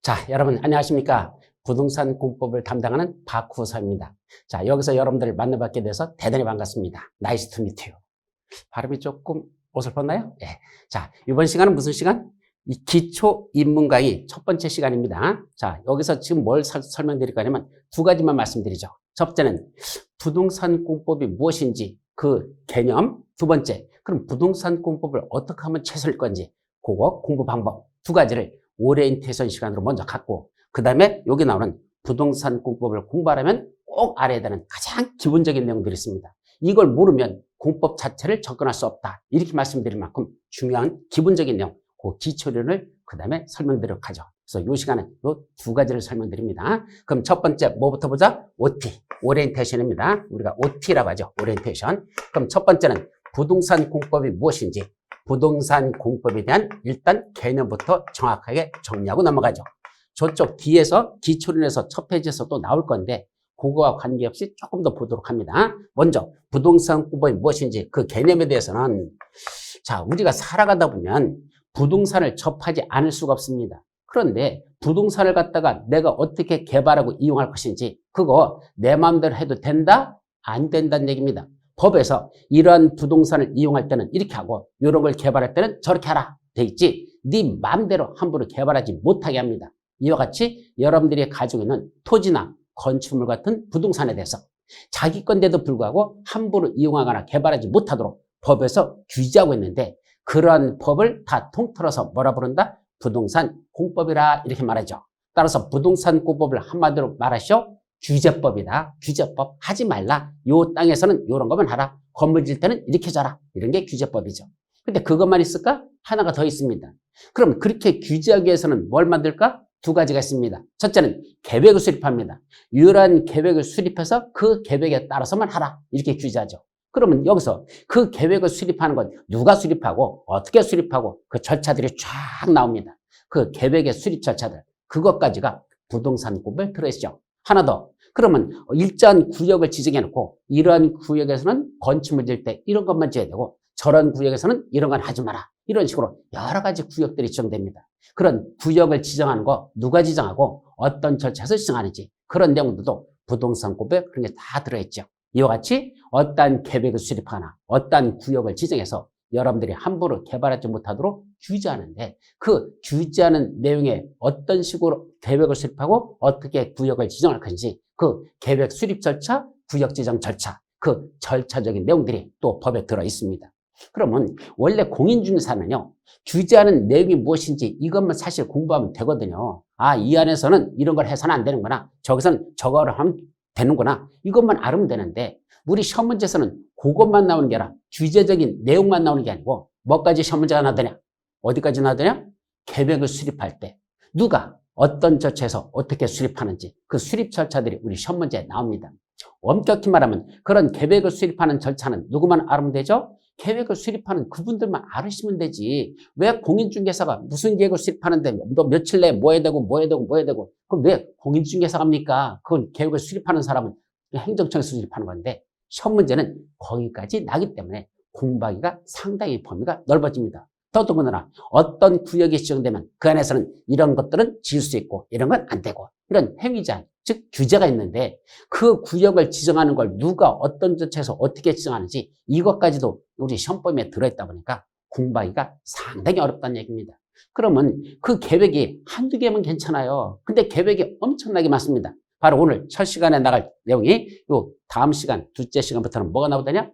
자, 여러분 안녕하십니까? 부동산 공법을 담당하는 박후서입니다. 자, 여기서 여러분들을 만나뵙게 돼서 대단히 반갑습니다. 나이스 투 미트 유. 발음이 조금 어설펐나요? 예. 자, 이번 시간은 무슨 시간? 이 기초 입문 강의 첫 번째 시간입니다. 자, 여기서 지금 뭘 설명드릴 거냐면 두 가지만 말씀드리죠. 첫 번째는 부동산 공법이 무엇인지 그 개념, 두 번째, 그럼 부동산 공법을 어떻게 하면 최선일 건지 그거 공부 방법 두 가지를 오리엔테이션 시간으로 먼저 갖고 그 다음에 여기 나오는 부동산 공법을 공부하려면 꼭 알아야 되는 가장 기본적인 내용들이 있습니다. 이걸 모르면 공법 자체를 접근할 수 없다. 이렇게 말씀드릴 만큼 중요한 기본적인 내용, 그 기초론을 그 다음에 설명드리도록 하죠. 그래서 이 시간은 이 두 가지를 설명드립니다. 그럼 첫 번째 뭐부터 보자? OT, 오리엔테이션입니다. 우리가 OT라고 하죠. 오리엔테이션. 그럼 첫 번째는 부동산 공법이 무엇인지 부동산 공법에 대한 일단 개념부터 정확하게 정리하고 넘어가죠. 저쪽 뒤에서 기초론에서 첫 페이지에서 또 나올 건데 그거와 관계없이 조금 더 보도록 합니다. 먼저 부동산 공법이 무엇인지 그 개념에 대해서는 자, 우리가 살아가다 보면 부동산을 접하지 않을 수가 없습니다. 그런데 부동산을 갖다가 내가 어떻게 개발하고 이용할 것인지 그거 내 마음대로 해도 된다? 안 된다는 얘기입니다. 법에서 이러한 부동산을 이용할 때는 이렇게 하고 이런 걸 개발할 때는 저렇게 하라 돼 있지 네 마음대로 함부로 개발하지 못하게 합니다. 이와 같이 여러분들이 가지고 있는 토지나 건축물 같은 부동산에 대해서 자기 건데도 불구하고 함부로 이용하거나 개발하지 못하도록 법에서 규제하고 있는데 그러한 법을 다 통틀어서 뭐라 부른다? 부동산 공법이라 이렇게 말하죠. 따라서 부동산 공법을 한마디로 말하시오. 규제법이다. 규제법. 하지 말라. 요 땅에서는 요런 거만 하라. 건물 질 때는 이렇게 자라. 이런 게 규제법이죠. 근데 그것만 있을까? 하나가 더 있습니다. 그럼 그렇게 규제하기 위해서는 뭘 만들까? 두 가지가 있습니다. 첫째는 계획을 수립합니다. 유일한 계획을 수립해서 그 계획에 따라서만 하라. 이렇게 규제하죠. 그러면 여기서 그 계획을 수립하는 건 누가 수립하고 어떻게 수립하고 그 절차들이 쫙 나옵니다. 그 계획의 수립 절차들. 그것까지가 부동산 공법에 들어있죠. 하나 더. 그러면 일정한 구역을 지정해놓고 이러한 구역에서는 건축물 질 때 이런 것만 지어야 되고 저런 구역에서는 이런 건 하지 마라. 이런 식으로 여러 가지 구역들이 지정됩니다. 그런 구역을 지정하는 거 누가 지정하고 어떤 절차에서 지정하는지 그런 내용들도 부동산 공법에 그런 게 다 들어있죠. 이와 같이 어떠한 계획을 수립하거나 어떠한 구역을 지정해서 여러분들이 함부로 개발하지 못하도록 규제하는데 그 규제하는 내용에 어떤 식으로 계획을 수립하고 어떻게 구역을 지정할 건지 그 계획 수립 절차, 구역 지정 절차, 그 절차적인 내용들이 또 법에 들어 있습니다. 그러면 원래 공인중개사는요, 규제하는 내용이 무엇인지 이것만 사실 공부하면 되거든요. 아, 이 안에서는 이런 걸 해서는 안 되는구나. 저기서는 저거를 하면 되는구나. 이것만 알면 되는데 우리 시험 문제에서는 그것만 나오는 게 아니라 규제적인 내용만 나오는 게 아니고 뭐까지 시험 문제가 나오느냐? 어디까지 나오느냐? 계획을 수립할 때 누가 어떤 절차에서 어떻게 수립하는지 그 수립 절차들이 우리 시험 문제에 나옵니다. 엄격히 말하면 그런 계획을 수립하는 절차는 누구만 알면 되죠? 계획을 수립하는 그분들만 알으시면 되지. 왜 공인중개사가 무슨 계획을 수립하는데 너 며칠 내에 뭐 해야 되고 뭐 해야 되고 뭐 해야 되고 그럼 왜 공인중개사가 합니까? 그건 계획을 수립하는 사람은 행정청에서 수립하는 건데 시험 문제는 거기까지 나기 때문에 공부하기가 상당히 범위가 넓어집니다. 더더군다나 어떤 구역이 지정되면 그 안에서는 이런 것들은 지을 수 있고 이런 건 안 되고 이런 행위제한, 즉 규제가 있는데 그 구역을 지정하는 걸 누가 어떤 절차에서 어떻게 지정하는지 이것까지도 우리 시험범위에 들어있다 보니까 공부하기가 상당히 어렵다는 얘기입니다. 그러면 그 계획이 한두 개면 괜찮아요. 근데 계획이 엄청나게 많습니다. 바로 오늘 첫 시간에 나갈 내용이 요 다음 시간, 둘째 시간부터는 뭐가 나오더냐?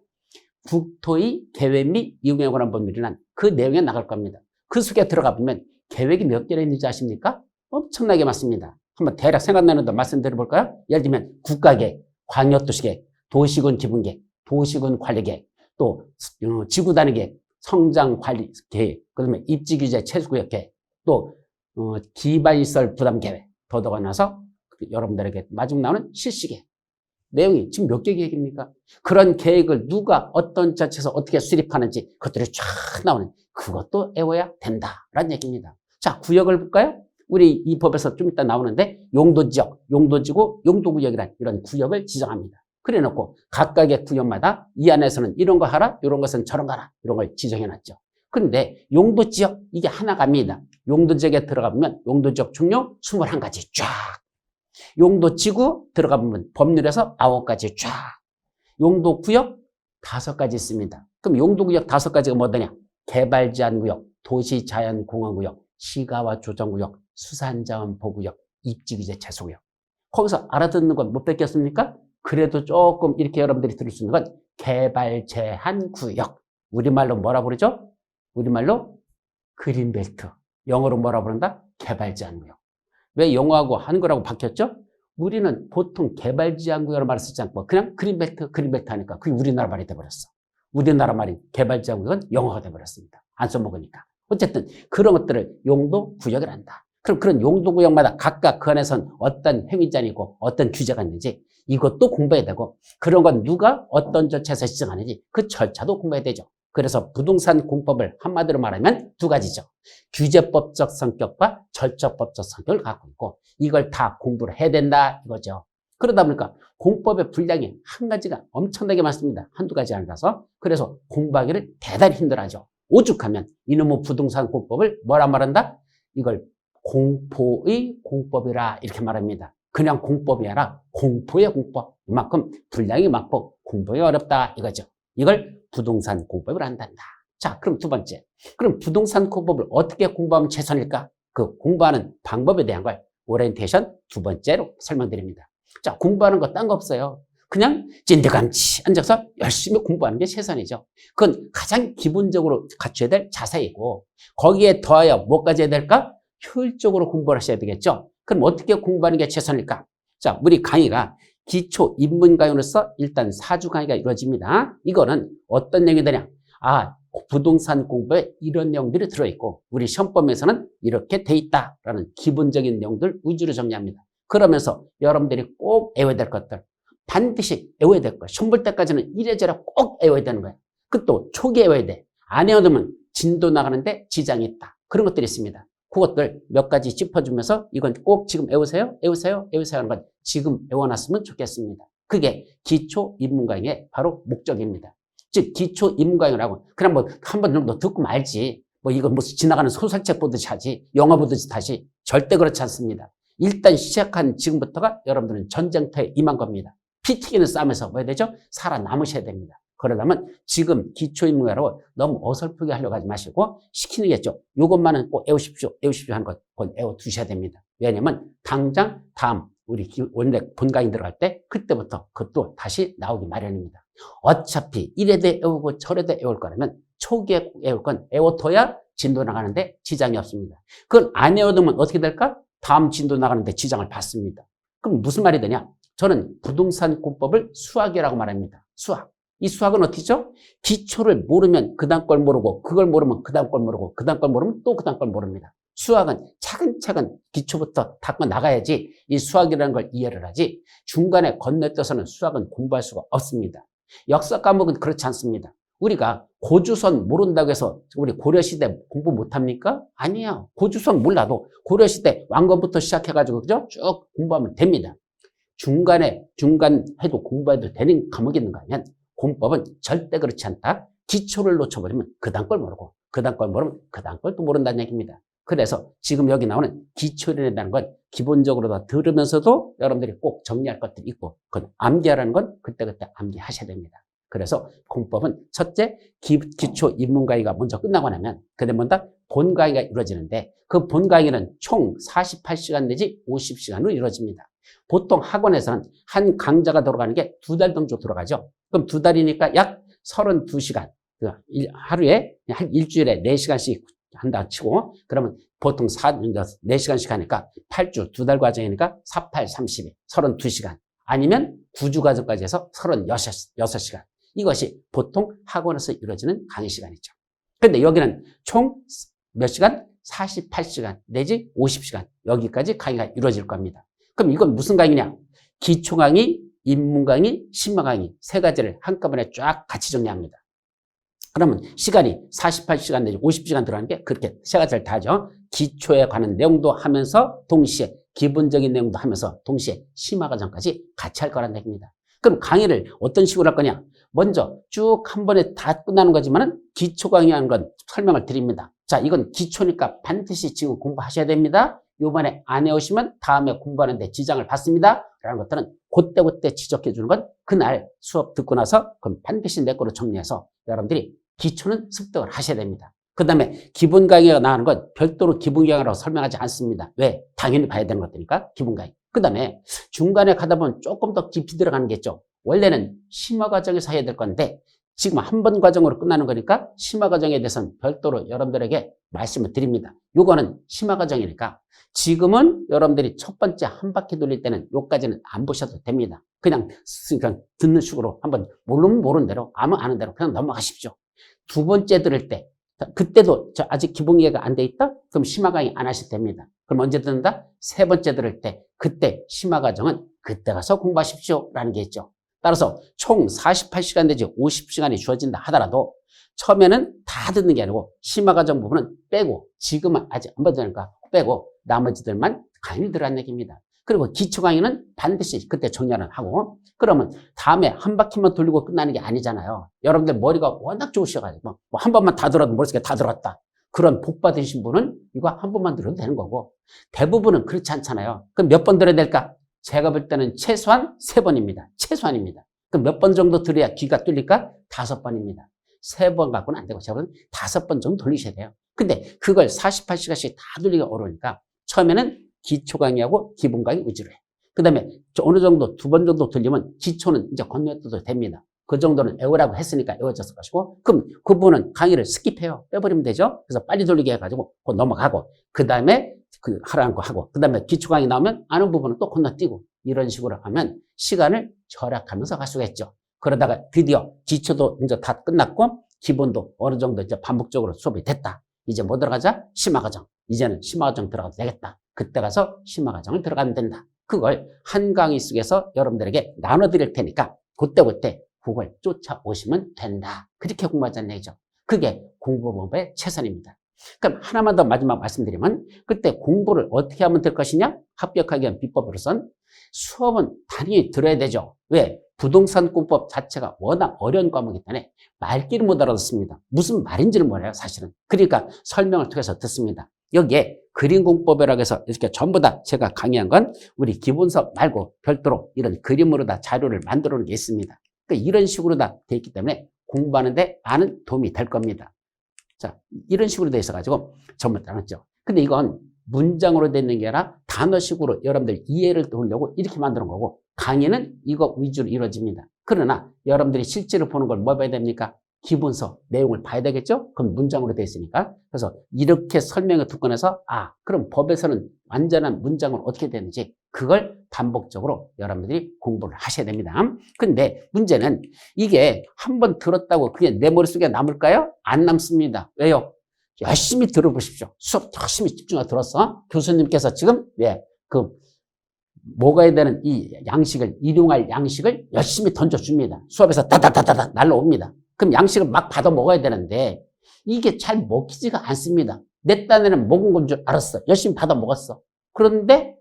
국토의 계획 및 이용에 관한 법률이란 그 내용에 나갈 겁니다. 그 속에 들어가 보면 계획이 몇 개나 있는지 아십니까? 엄청나게 많습니다. 한번 대략 생각나는 데 말씀드려 볼까요? 예를 들면 국가계획, 광역도시계획, 도시군 기본계획, 도시군 관리계획, 또 지구단위계획, 성장관리계획, 그다음에 입지규제 최소구역계획, 또 기반시설 부담계획, 더더가 나서 여러분들에게 마지막 나오는 실시계획. 내용이 지금 몇 개 계획입니까? 그런 계획을 누가 어떤 자체에서 어떻게 수립하는지 그것들이 쫙 나오는 그것도 외워야 된다라는 얘기입니다. 자, 구역을 볼까요? 우리 이 법에서 좀 이따 나오는데 용도지역, 용도지구, 용도구역이란 이런 구역을 지정합니다. 그래 놓고 각각의 구역마다 이 안에서는 이런 거 하라, 이런 것은 저런 거 하라 이런 걸 지정해 놨죠. 그런데 용도지역 이게 하나가 아닙니다. 용도 지역에 들어가보면 용도 지역 종류 21가지 쫙. 용도 지구 들어가보면 법률에서 9가지 쫙. 용도 구역 5가지 있습니다. 그럼 용도 구역 5가지가 뭐더냐? 개발 제한 구역, 도시 자연 공원 구역, 시가와 조정 구역, 수산자원 보호구역, 입지규제 제소구역. 거기서 알아듣는 건 못 뺏겼습니까? 그래도 조금 이렇게 여러분들이 들을 수 있는 건 개발 제한 구역. 우리말로 뭐라 부르죠? 우리말로 그린벨트. 영어로 뭐라 부른다? 개발 제한 구역. 왜 영어하고 한글하고 바뀌었죠? 우리는 보통 개발 제한 구역으로 말을 쓰지 않고 그냥 그린벨트 하니까 그게 우리나라 말이 돼버렸어. 우리나라 말인 개발 제한 구역은 영어가 돼버렸습니다. 안 써먹으니까. 어쨌든 그런 것들을 용도 구역을 한다. 그럼 그런 용도 구역마다 각각 그 안에선 어떤 행위자이고 어떤 규제가 있는지 이것도 공부해야 되고, 그런 건 누가 어떤 절차에서 시정하는지 그 절차도 공부해야 되죠. 그래서 부동산 공법을 한마디로 말하면 2가지죠. 규제법적 성격과 절차법적 성격을 갖고 있고, 이걸 다 공부를 해야 된다 이거죠. 그러다 보니까 공법의 분량이 한 가지가 엄청나게 많습니다. 한두 가지 아니라서. 그래서 공부하기를 대단히 힘들어하죠. 오죽하면 이놈의 부동산 공법을 뭐라 말한다? 이걸 공포의 공법이라 이렇게 말합니다. 그냥 공법이 아니라 공포의 공법. 이만큼 분량이 많고 공부가 어렵다 이거죠. 이걸 부동산 공법을 한단다. 자, 그럼 2번째. 그럼 부동산 공법을 어떻게 공부하면 최선일까? 그 공부하는 방법에 대한 걸 오리엔테이션 2번째로 설명드립니다. 자, 공부하는 거 딴 거 없어요. 그냥 찐득감치 앉아서 열심히 공부하는 게 최선이죠. 그건 가장 기본적으로 갖춰야 될 자세이고, 거기에 더하여 뭐까지 해야 될까? 효율적으로 공부를 하셔야 되겠죠. 그럼 어떻게 공부하는 게 최선일까? 자, 우리 강의가 기초 입문 강의로서 일단 4주 강의가 이루어집니다. 이거는 어떤 내용이되냐? 부동산 공부에 이런 내용들이 들어있고 우리 시험범에서는 이렇게 돼 있다라는 기본적인 내용들 위주로 정리합니다. 그러면서 여러분들이 꼭 외워야 될 것들, 반드시 외워야 될 것. 시험 볼 때까지는 이래저래 꼭 외워야 되는 거예요. 그것도 초기에 외워야 돼. 안 외워두면 진도 나가는데 지장이 있다. 그런 것들이 있습니다. 그것들 몇 가지 짚어주면서 이건 꼭 지금 외우세요 하는 건 지금 외워놨으면 좋겠습니다. 그게 기초 입문 강의의 바로 목적입니다. 즉 기초 입문 강의라고 그냥 뭐 한 번 정도 듣고 말지, 뭐 이거 무슨 지나가는 소설책 보듯이 하지, 영화 보듯이 다시, 절대 그렇지 않습니다. 일단 시작한 지금부터가 여러분들은 전쟁터에 임한 겁니다. 피 튀기는 싸움에서 뭐 해야 되죠? 살아남으셔야 됩니다. 그러려면 지금 기초인문이라고 너무 어설프게 하려고 하지 마시고 시키는 게죠. 이것만은 꼭 외우십시오 하는 것 꼭 외워두셔야 됩니다. 왜냐면 당장 다음 우리 원래 본강의 들어갈 때 그때부터 그것도 다시 나오기 마련입니다. 어차피 이래대 외우고 저래대 외울 거라면 초기에 외울 건 외워둬야 진도 나가는데 지장이 없습니다. 그걸 안 외워두면 어떻게 될까? 다음 진도 나가는데 지장을 받습니다. 그럼 무슨 말이 되냐? 저는 부동산 공법을 수학이라고 말합니다. 수학. 이 수학은 어떻게죠? 기초를 모르면 그 다음 걸 모르고, 그걸 모르면 그 다음 걸 모르고, 그 다음 걸 모르면 또 그 다음 걸 모릅니다. 수학은 차근차근 기초부터 닦아 나가야지 이 수학이라는 걸 이해를 하지, 중간에 건너뛰어서는 수학은 공부할 수가 없습니다. 역사 과목은 그렇지 않습니다. 우리가 고주선 모른다고 해서 우리 고려시대 공부 못합니까? 아니에요. 고주선 몰라도 고려시대 왕건부터 시작해가지고 그죠? 쭉 공부하면 됩니다. 중간 해도 공부해도 되는 과목이 있는가 하면 공법은 절대 그렇지 않다. 기초를 놓쳐버리면 그 다음 걸 모르고, 그 다음 걸 모르면 그 다음 걸 또 모른다는 얘기입니다. 그래서 지금 여기 나오는 기초론이라는 건 기본적으로 다 들으면서도 여러분들이 꼭 정리할 것들이 있고, 그건 암기하라는 건 그때그때 암기하셔야 됩니다. 그래서 공법은 첫째, 기초 입문 강의가 먼저 끝나고 나면 그다음에 뭔가 본 강의가 이루어지는데, 그 본 강의는 총 48시간 내지 50시간으로 이루어집니다. 보통 학원에서는 한 강좌가 들어가는 게 2달 정도 들어가죠. 그럼 2달이니까 약 32시간. 하루에 한 일주일에 4시간씩 한다 치고, 그러면 보통 4시간씩 하니까 8주, 2달 과정이니까 48, 32, 32시간. 아니면 9주 과정까지 해서 36시간. 이것이 보통 학원에서 이루어지는 강의 시간이죠. 근데 여기는 총 몇 시간? 48시간 내지 50시간. 여기까지 강의가 이루어질 겁니다. 그럼 이건 무슨 강의냐? 기초 강의, 입문 강의, 심화 강의 3가지를 한꺼번에 쫙 같이 정리합니다. 그러면 시간이 48시간 내지 50시간 들어가는 게 그렇게 3가지를 다 하죠. 기초에 관한 내용도 하면서 동시에 기본적인 내용도 하면서 동시에 심화 과정까지 같이 할 거란 얘기입니다. 그럼 강의를 어떤 식으로 할 거냐? 먼저 쭉 한 번에 다 끝나는 거지만은 기초 강의하는 건 설명을 드립니다. 자, 이건 기초니까 반드시 지금 공부하셔야 됩니다. 요번에 안 해오시면 다음에 공부하는데 지장을 받습니다. 라는 것들은 그때그때 지적해 주는 건 그날 수업 듣고 나서 그럼 반드시 내 거로 정리해서 여러분들이 기초는 습득을 하셔야 됩니다. 그 다음에 기본 강의가 나가는 건 별도로 기본 강의라고 설명하지 않습니다. 왜? 당연히 봐야 되는 것들이니까 기본 강의. 그 다음에 중간에 가다 보면 조금 더 깊이 들어가는 게 있죠. 원래는 심화 과정에서 해야 될 건데 지금 한 번 과정으로 끝나는 거니까 심화 과정에 대해서는 별도로 여러분들에게 말씀을 드립니다. 요거는 심화 과정이니까 지금은 여러분들이 첫 번째 한 바퀴 돌릴 때는 요까지는 안 보셔도 됩니다. 그냥 듣는 식으로 한번 모르면 모르는 대로 아는 대로 그냥 넘어가십시오. 두 번째 들을 때 그때도 아직 기본 이해가 안 돼 있다? 그럼 심화 강의 안 하셔도 됩니다. 그럼 언제 듣는다? 세 번째 들을 때 그때 심화 과정은 그때 가서 공부하십시오 라는 게 있죠. 따라서 총 48시간 내지 50시간이 주어진다 하더라도 처음에는 다 듣는 게 아니고 심화 과정 부분은 빼고 지금은 아직 안 받으니까 빼고 나머지들만 강의를 들으라는 얘기입니다. 그리고 기초 강의는 반드시 그때 정리를 하고 그러면 다음에 한 바퀴만 돌리고 끝나는 게 아니잖아요. 여러분들 머리가 워낙 좋으셔가지고 뭐 한 번만 다 들어도 머릿속에 다 들어왔다. 그런 복 받으신 분은 이거 한 번만 들어도 되는 거고 대부분은 그렇지 않잖아요. 그럼 몇 번 들어야 될까? 제가 볼 때는 최소한 3번입니다. 최소한입니다. 그럼 몇 번 정도 들어야 귀가 뚫릴까? 5번입니다. 3번 갖고는 안 되고 제가 볼 때는 5번 정도 돌리셔야 돼요. 근데 그걸 48시간씩 다 돌리기가 어려우니까 처음에는 기초 강의하고 기본 강의 위주로 해. 그 다음에 어느 정도 2번 정도 들리면 기초는 이제 건너뛰어도 됩니다. 그 정도는 외우라고 했으니까 외워졌을 것이고 그럼 그 부분은 강의를 스킵해요. 빼버리면 되죠. 그래서 빨리 돌리게 해가지고 그거 넘어가고 그 다음에 하라는 거 하고 그 다음에 기초 강의 나오면 아는 부분은 또 건너뛰고 이런 식으로 하면 시간을 절약하면서 갈 수가 있죠. 그러다가 드디어 기초도 이제 다 끝났고 기본도 어느 정도 이제 반복적으로 수업이 됐다. 이제 뭐 들어가자? 심화 과정. 이제는 심화 과정 들어가도 되겠다. 그때 가서 심화 과정을 들어가면 된다. 그걸 한 강의 속에서 여러분들에게 나눠드릴 테니까 그때 그걸 쫓아오시면 된다. 그렇게 공부하자는 얘기죠. 그게 공부법의 최선입니다. 그럼 하나만 더 마지막 말씀드리면 그때 공부를 어떻게 하면 될 것이냐? 합격하기 위한 비법으로선 수업은 당연히 들어야 되죠. 왜? 부동산 공법 자체가 워낙 어려운 과목이기 때문에 말귀를 못 알아듣습니다. 무슨 말인지를 몰라요, 사실은. 그러니까 설명을 통해서 듣습니다. 여기에 그림 공법이라고 해서 이렇게 전부 다 제가 강의한 건 우리 기본서 말고 별도로 이런 그림으로 다 자료를 만들어 놓은 게 있습니다. 그러니까 이런 식으로 다 돼 있기 때문에 공부하는데 많은 도움이 될 겁니다. 자, 이런 식으로 돼 있어가지고 전부 다 나눴죠. 근데 이건 문장으로 돼 있는 게 아니라 단어식으로 여러분들 이해를 도우려고 이렇게 만드는 거고 강의는 이거 위주로 이루어집니다. 그러나 여러분들이 실제로 보는 걸 뭐 봐야 됩니까? 기본서 내용을 봐야 되겠죠? 그럼 문장으로 되어 있으니까. 그래서 이렇게 설명을 듣고 나서 그럼 법에서는 완전한 문장은 어떻게 되는지 그걸 반복적으로 여러분들이 공부를 하셔야 됩니다. 근데 문제는 이게 한번 들었다고 그게 내 머릿속에 남을까요? 안 남습니다. 왜요? 열심히 들어보십시오. 수업 열심히 집중해서 들었어. 교수님께서 지금 먹어야 되는 이 양식을 일용할 양식을 열심히 던져줍니다. 수업에서 다다다다다 날라옵니다. 그럼 양식을 막 받아 먹어야 되는데 이게 잘 먹히지가 않습니다. 내 딴에는 먹은 건 줄 알았어. 열심히 받아 먹었어. 그런데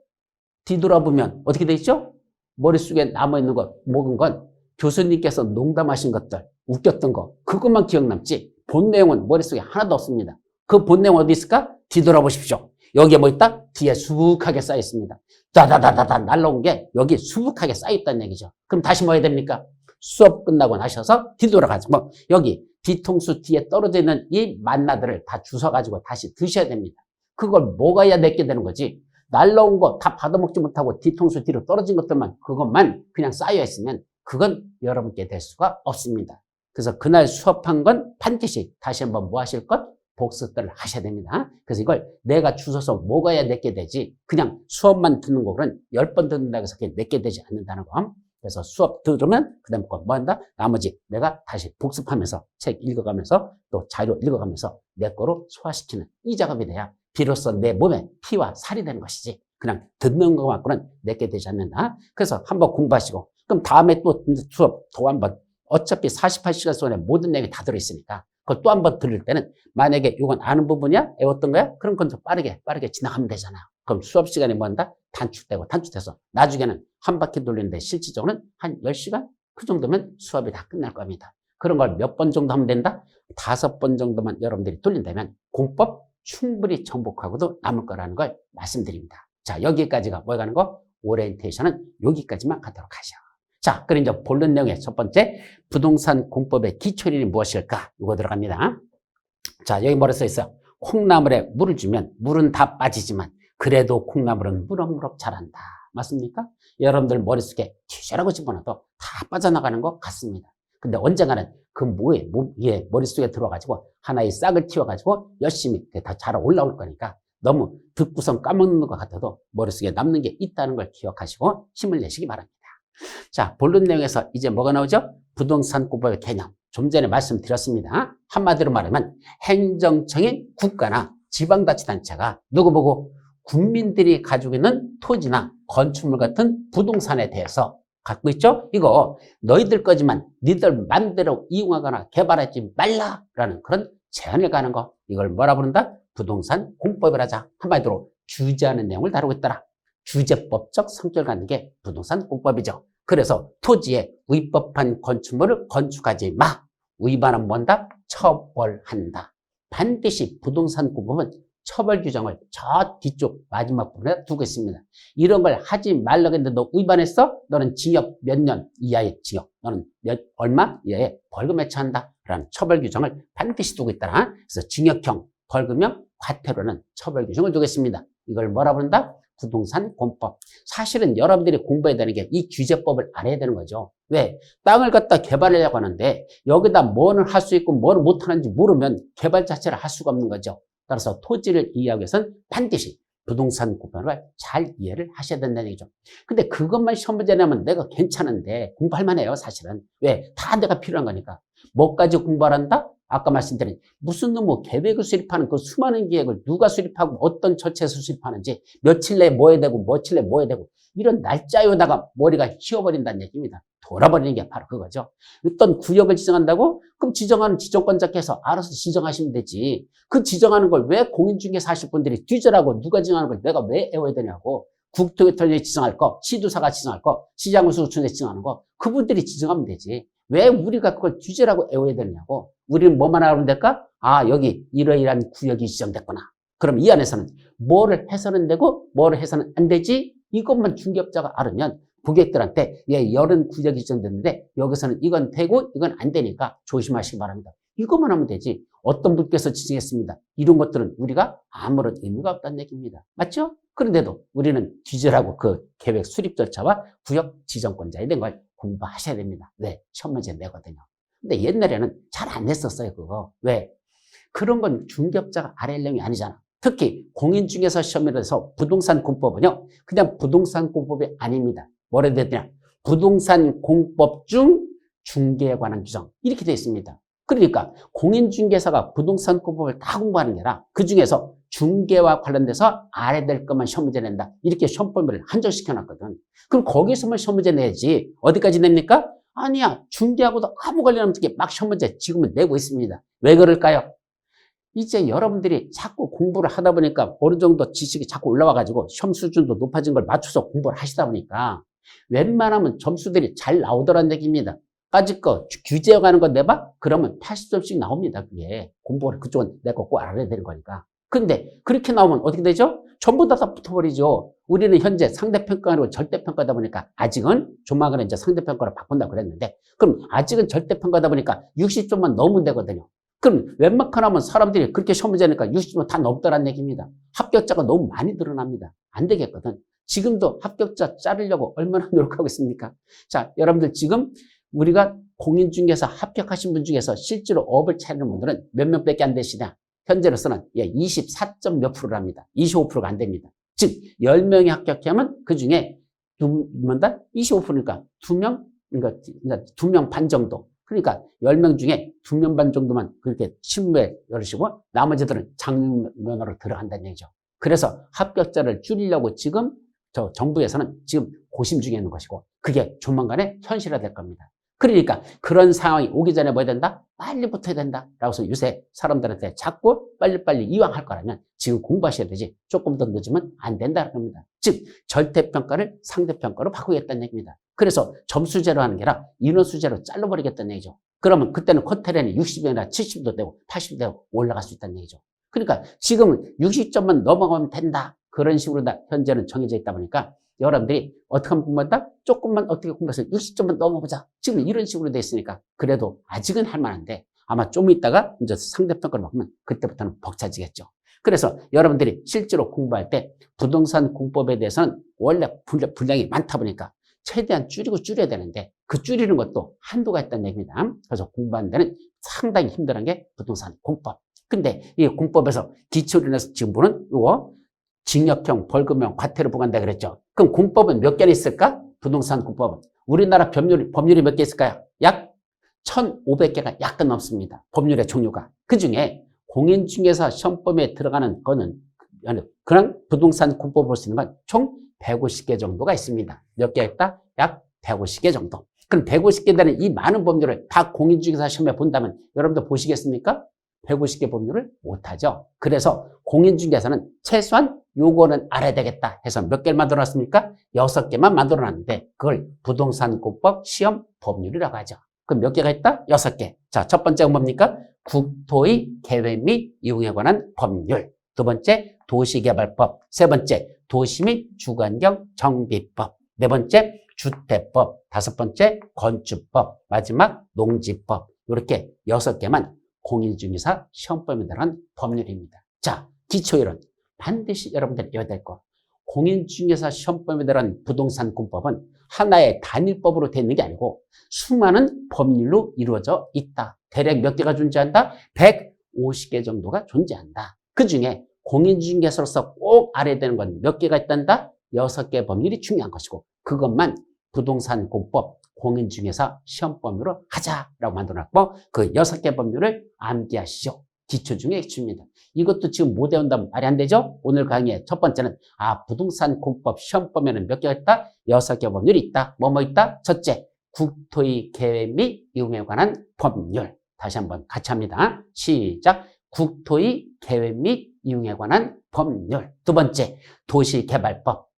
뒤돌아보면 어떻게 돼 있죠? 머릿속에 남아있는 거 먹은 건 교수님께서 농담하신 것들 웃겼던 거 그것만 기억남지 본 내용은 머릿속에 하나도 없습니다. 그 본 내용 어디 있을까? 뒤돌아보십시오. 여기에 뭐 있다? 뒤에 수북하게 쌓여 있습니다. 다다다다다 날라온 게 여기 수북하게 쌓여 있다는 얘기죠. 그럼 다시 뭐 해야 됩니까? 수업 끝나고 나셔서 뒤돌아가지. 여기 뒤통수 뒤에 떨어져 있는 이 만나들을 다 주워가지고 다시 드셔야 됩니다. 그걸 먹어야 내게 되는 거지. 날라온 거 다 받아먹지 못하고 뒤통수 뒤로 떨어진 것들만 그것만 그냥 쌓여 있으면 그건 여러분께 될 수가 없습니다. 그래서 그날 수업한 건 반드시 다시 한번 뭐 하실 것? 복습들을 하셔야 됩니다. 그래서 이걸 내가 주워서 먹어야 내게 되지 그냥 수업만 듣는 거는 10번 듣는다고 해서 그게 내게 되지 않는다는 거. 그래서 수업 들으면 그 다음에 뭐 한다? 나머지 내가 다시 복습하면서 책 읽어가면서 또 자료 읽어가면서 내 거로 소화시키는 이 작업이 돼야 비로소 내 몸에 피와 살이 되는 것이지 그냥 듣는 거 갖고는 내게 되지 않는다. 그래서 한번 공부하시고 그럼 다음에 또 수업 또 한번 어차피 48시간 동안에 모든 내용이 다 들어있으니까 그걸 또 한 번 들을 때는 만약에 이건 아는 부분이야? 외웠던 거야? 그럼 그건 좀 빠르게 지나가면 되잖아. 그럼 수업 시간이 뭐 한다? 단축돼서 나중에는 한 바퀴 돌리는데 실질적으로는 한 10시간? 그 정도면 수업이 다 끝날 겁니다. 그런 걸 몇 번 정도 하면 된다? 5번 정도만 여러분들이 돌린다면 공법 충분히 정복하고도 남을 거라는 걸 말씀드립니다. 자, 여기까지가 뭐 가는 거? 오리엔테이션은 여기까지만 가도록 하죠. 자, 그럼 이제 본론 내용의 첫 번째, 부동산 공법의 기초리는 무엇일까? 이거 들어갑니다. 자, 여기 뭐라 써 있어요? 콩나물에 물을 주면 물은 다 빠지지만 그래도 콩나물은 무럭무럭 자란다. 맞습니까? 여러분들 머릿속에 튀셔라고 집어넣어도 다 빠져나가는 것 같습니다. 근데 언젠가는 그 머릿속에 들어가지고 하나의 싹을 틔워가지고 열심히 다 자라 올라올 거니까 너무 듣고선 까먹는 것 같아도 머릿속에 남는 게 있다는 걸 기억하시고 힘을 내시기 바랍니다. 자, 본론 내용에서 이제 뭐가 나오죠? 부동산 공법의 개념. 좀 전에 말씀드렸습니다. 한마디로 말하면 행정청인 국가나 지방자치단체가 누구 보고 국민들이 가지고 있는 토지나 건축물 같은 부동산에 대해서 갖고 있죠? 이거 너희들 거지만 니들 맘대로 이용하거나 개발하지 말라라는 그런 제한을 가는 거. 이걸 뭐라 부른다? 부동산 공법이라자. 한마디로 규제하는 내용을 다루고 있더라. 규제법적 성격을 갖는 게 부동산 공법이죠. 그래서 토지에 위법한 건축물을 건축하지 마. 위반하면 뭔다? 처벌한다. 반드시 부동산 공법은 처벌 규정을 저 뒤쪽 마지막 부분에 두고 있습니다. 이런 걸 하지 말라고 했는데 너 위반했어? 너는 징역 몇 년 이하의 징역, 너는 얼마 이하의 벌금에 처한다. 라는 처벌 규정을 반드시 두고 있더라. 그래서 징역형, 벌금형, 과태료는 처벌 규정을 두겠습니다. 이걸 뭐라 부른다? 부동산 공법. 사실은 여러분들이 공부해야 되는 게 이 규제법을 알아야 되는 거죠. 왜? 땅을 갖다 개발하려고 하는데 여기다 뭐는 할 수 있고 뭐는 못하는지 모르면 개발 자체를 할 수가 없는 거죠. 따라서 토지를 이해하기 위해서는 반드시 부동산 공법을 잘 이해를 하셔야 된다는 얘기죠. 근데 그것만 시험 문제 내면 내가 괜찮은데 공부할 만해요, 사실은. 왜? 다 내가 필요한 거니까. 뭐까지 공부를 한다? 아까 말씀드린 무슨 놈의 계획을 수립하는 그 수많은 계획을 누가 수립하고 어떤 절차에서 수립하는지 며칠 내에 뭐 해야 되고 며칠 내에 뭐 해야 되고 이런 날짜에다가 머리가 휘어버린다는 얘기입니다. 돌아버리는 게 바로 그거죠. 어떤 구역을 지정한다고? 그럼 지정하는 지정권자께서 알아서 지정하시면 되지. 그 지정하는 걸 왜 공인중개사 하실 분들이 뒤져라고 누가 지정하는 걸 내가 왜 외워야 되냐고. 국토교통청이 지정할 거, 시도사가 지정할 거, 시장군수구청이 지정하는 거 그분들이 지정하면 되지. 왜 우리가 그걸 규제라고 외워야 되느냐고. 우리는 뭐만 알아보면 될까? 아, 여기 이러이러한 구역이 지정됐구나. 그럼 이 안에서는 뭐를 해서는 되고 뭐를 해서는 안 되지? 이것만 중개업자가 알으면 고객들한테 이런 구역이 지정됐는데 여기서는 이건 되고 이건 안 되니까 조심하시기 바랍니다. 이것만 하면 되지. 어떤 분께서 지정했습니다. 이런 것들은 우리가 아무런 의미가 없다는 얘기입니다. 맞죠? 그런데도 우리는 뒤져라고 그 계획 수립 절차와 구역 지정권자에 대한 걸 공부하셔야 됩니다. 왜? 시험 문제 내거든요. 근데 옛날에는 잘 안 냈었어요, 그거. 왜? 그런 건 중개업자가 알아야 할 내용이 아니잖아. 특히 공인중개사 시험에서 부동산 공법은요, 그냥 부동산 공법이 아닙니다. 뭐라 해야 되냐? 부동산 공법 중 중개에 관한 규정. 이렇게 되어 있습니다. 그러니까 공인중개사가 부동산 공법을 다 공부하는 게 아니라 그 중에서 중개와 관련돼서 알아야 될 것만 시험 문제 낸다. 이렇게 시험 범위를 한정시켜 놨거든. 그럼 거기서만 시험 문제 내야지. 어디까지 냅니까? 아니야. 중개하고도 아무 관련 없게 막 시험 문제 지금은 내고 있습니다. 왜 그럴까요? 이제 여러분들이 자꾸 공부를 하다 보니까 어느 정도 지식이 자꾸 올라와가지고 시험 수준도 높아진 걸 맞춰서 공부를 하시다 보니까 웬만하면 점수들이 잘 나오더란 얘기입니다. 까짓 거 규제해 가는 거 내봐? 그러면 80점씩 나옵니다. 그게 공부를 그쪽은 내 거 꼭 알아야 되는 거니까. 근데 그렇게 나오면 어떻게 되죠? 전부 다 붙어버리죠. 우리는 현재 상대평가 아니고 절대평가다 보니까 아직은 조만간에 이제 상대평가로 바꾼다고 그랬는데 그럼 아직은 절대평가다 보니까 60점만 넣으면 되거든요. 그럼 웬만하면 사람들이 그렇게 시험 문제 내니까 60점 다 넘더란 얘기입니다. 합격자가 너무 많이 늘어납니다. 안 되겠거든. 지금도 합격자 자르려고 얼마나 노력하고 있습니까? 자, 여러분들 지금 우리가 공인중개사 합격하신 분 중에서 실제로 업을 차리는 분들은 몇 명밖에 안 되시냐? 현재로서는 24점 몇 프로랍니다. 25%가 안 됩니다. 즉 10명이 합격하면 그 중에 25%니까 2명, 그러니까 2명 반 정도. 그러니까 10명 중에 2명 반 정도만 그렇게 실무에 열으시고 나머지들은 장면으로 들어간다는 얘기죠. 그래서 합격자를 줄이려고 지금 정부에서는 지금 고심 중에 있는 것이고 그게 조만간에 현실화될 겁니다. 그러니까 그런 상황이 오기 전에 뭐 해야 된다? 빨리 붙어야 된다. 라고 해서 요새 사람들한테 자꾸 빨리빨리 이왕 할 거라면 지금 공부하셔야 되지 조금 더 늦으면 안 된다는 겁니다. 즉 절대평가를 상대평가로 바꾸겠다는 얘기입니다. 그래서 점수제로 하는 게 아니라 인원수제로 잘라버리겠다는 얘기죠. 그러면 그때는 커트라인이 60이나 70도 되고 80도 되고 올라갈 수 있다는 얘기죠. 그러니까 지금은 60점만 넘어가면 된다. 그런 식으로 현재는 정해져 있다 보니까 여러분들이 어떻게 하면 공부한다? 조금만 어떻게 공부해서 60점만 넘어보자. 지금 이런 식으로 돼 있으니까 그래도 아직은 할 만한데 아마 좀 있다가 이제 상대평가를 보면 그때부터는 벅차지겠죠. 그래서 여러분들이 실제로 공부할 때 부동산 공법에 대해서는 원래 분량이 많다 보니까 최대한 줄여야 되는데 그 줄이는 것도 한도가 있다는 얘기입니다. 그래서 공부하는 데는 상당히 힘든 게 부동산 공법. 근데 이 공법에서 기초를 내서 지금 보는 이거 징역형, 벌금형, 과태료 부과한다 그랬죠. 그럼 공법은 몇 개나 있을까? 부동산 공법은. 우리나라 법률이 몇 개 있을까요? 약 1,500개가 약간 넘습니다. 법률의 종류가. 그 중에 공인중개사 시험범위에 들어가는 거는 그런 부동산 공법을 볼 수 있는 건 총 150개 정도가 있습니다. 몇 개 있다? 약 150개 정도. 그럼 150개 되는 이 많은 법률을 다 공인중개사 시험에 본다면 여러분들 보시겠습니까? 150개 법률을 못하죠. 그래서 공인중개사는 최소한 요거는 알아야 되겠다 해서 몇 개를 만들어놨습니까? 6개만 만들어놨는데 그걸 부동산공법 시험 법률이라고 하죠. 그럼 몇 개가 있다? 6개. 자, 첫 번째가 뭡니까? 국토의 계획 및 이용에 관한 법률. 두 번째, 도시개발법. 세 번째, 도시 및 주거환경 정비법. 네 번째, 주택법. 다섯 번째, 건축법. 마지막, 농지법. 이렇게 6개만 공인중개사 시험범위에 들어간 법률입니다. 자, 기초이론. 반드시 여러분들이 외워야 될 거. 공인중개사 시험범위에 들어간 부동산 공법은 하나의 단일법으로 되어 있는 게 아니고 수많은 법률로 이루어져 있다. 대략 몇 개가 존재한다? 150개 정도가 존재한다. 그 중에 공인중개사로서 꼭 알아야 되는 건 몇 개가 있단다? 6개 법률이 중요한 것이고 그것만 부동산 공법, 공인중개사 시험범위로 하자라고 만들어놨고 그 6개 법률을 암기하시죠. 기초 중에 기초입니다. 이것도 지금 못 외운다면 말이 안 되죠? 오늘 강의의 첫 번째는 부동산 공법 시험범위에는 몇 개가 있다? 6개 법률이 있다. 뭐뭐 있다? 첫째, 국토의 계획 및 이용에 관한 법률. 다시 한번 같이 합니다. 시작. 국토의 계획 및 이용에 관한 법률. 두 번째, 도시개발법.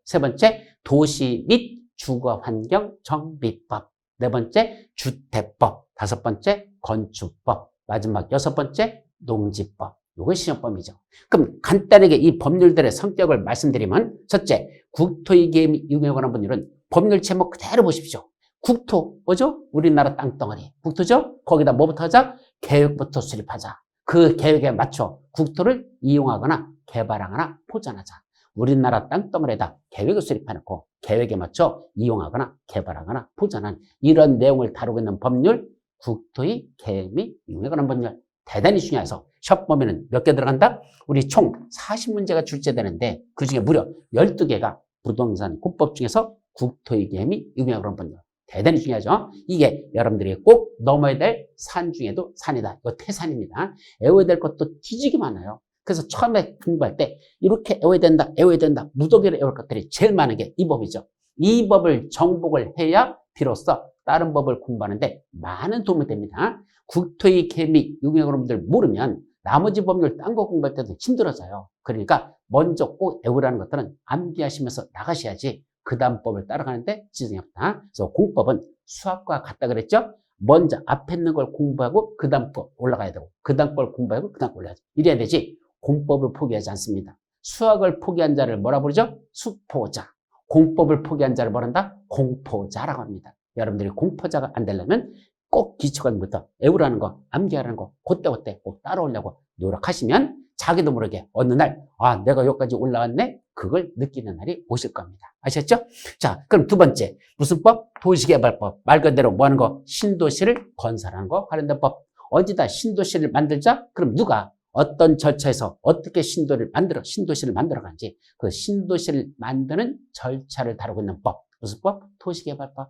세 번째, 도시 및 주거환경 정비법. 네 번째, 주택법. 다섯 번째, 건축법. 마지막 6번째, 농지법. 이것이 시험범위죠. 그럼 간단하게 이 법률들의 성격을 말씀드리면 첫째, 국토의 계획 및 이용에 관한 법률은 법률 제목 그대로 보십시오. 국토, 뭐죠? 우리나라 땅덩어리. 국토죠? 거기다 뭐부터 하자? 계획부터 수립하자. 그 계획에 맞춰 국토를 이용하거나 개발하거나 포장하자. 우리나라 땅덩어리에다 계획을 수립해놓고 계획에 맞춰 이용하거나 개발하거나 포장하는 이런 내용을 다루고 있는 법률, 국토의 계획 및 이용에 관한 법률. 대단히 중요해서 시험범위는 몇 개 들어간다? 우리 총 40문제가 출제되는데 그중에 무려 12개가 부동산 공법 중에서 국토의 계획 및 이용에 관한 법률. 대단히 중요하죠. 이게 여러분들이 꼭 넘어야 될 산 중에도 산이다. 이거 태산입니다. 외워야 될 것도 뒤지게 많아요. 그래서 처음에 공부할 때 이렇게 외워야 된다. 무더기로 외울 것들이 제일 많은 게 이 법이죠. 이 법을 정복을 해야 비로소 다른 법을 공부하는데 많은 도움이 됩니다. 국토의 계획 및 이용에 관한 법률 모르면 나머지 법률 딴 거 공부할 때도 힘들어져요. 그러니까 먼저 꼭 외우라는 것들은 암기하시면서 나가셔야지 그 다음 법을 따라가는데 지장이 없다. 그래서 공법은 수학과 같다 그랬죠? 먼저 앞에 있는 걸 공부하고 그 다음 법 올라가야 되고 그 다음 걸 공부하고 그 다음 올라가야 되고 이래야 되지 공법을 포기하지 않습니다. 수학을 포기한 자를 뭐라 부르죠? 수포자. 공법을 포기한 자를 뭐란다? 공포자라고 합니다. 여러분들이 공포자가 안 되려면 꼭 기초과정부터 외우라는 거, 암기하라는 거 그때 꼭 따라오려고 노력하시면 자기도 모르게 어느 날 내가 여기까지 올라왔네? 그걸 느끼는 날이 오실 겁니다. 아셨죠? 자, 그럼 두 번째 무슨 법? 도시개발법. 말 그대로 뭐 하는 거? 신도시를 건설하는 거 관련된 법. 어디다 신도시를 만들자? 그럼 누가 어떤 절차에서 어떻게 신도시를 만들어가는지 그 신도시를 만드는 절차를 다루고 있는 법. 무슨 법? 도시개발법.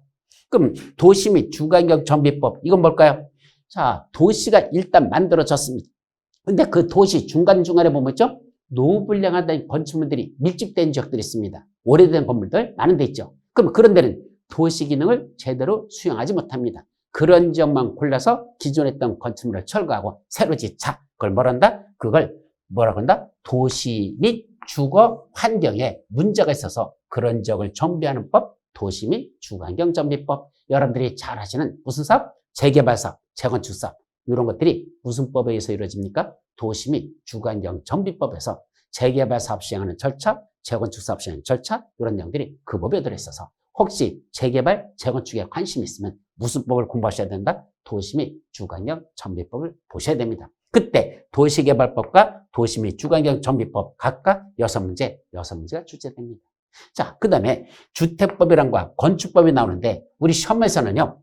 그럼 도시 및 주거환경 정비법. 이건 뭘까요? 자, 도시가 일단 만들어졌습니다. 근데 그 도시 중간중간에 보면 있죠? 노후불량한 건축물들이 밀집된 지역들이 있습니다. 오래된 건물들 많은 데 있죠. 그럼 그런 데는 도시 기능을 제대로 수행하지 못합니다. 그런 지역만 골라서 기존에 있던 건축물을 철거하고 새로 짓자. 그걸 그걸 뭐라고 한다? 도시 및 주거 환경에 문제가 있어서 그런 지역을 정비하는 법, 도시 및 주거환경 정비법. 여러분들이 잘 아시는 무슨 사업? 재개발 사업, 재건축 사업. 이런 것들이 무슨 법에 의해서 이루어집니까? 도시 및 주거환경 정비법에서 재개발 사업 시행하는 절차, 재건축 사업 시행하는 절차, 이런 내용들이 그 법에 들어있어서 혹시 재개발, 재건축에 관심이 있으면 무슨 법을 공부하셔야 된다? 도시 및 주거환경 정비법을 보셔야 됩니다. 그때 도시개발법과 도시 및 주거환경 정비법 각각 6문제가 출제됩니다. 자, 그 다음에 주택법이란 거 건축법이 나오는데 우리 시험에서는요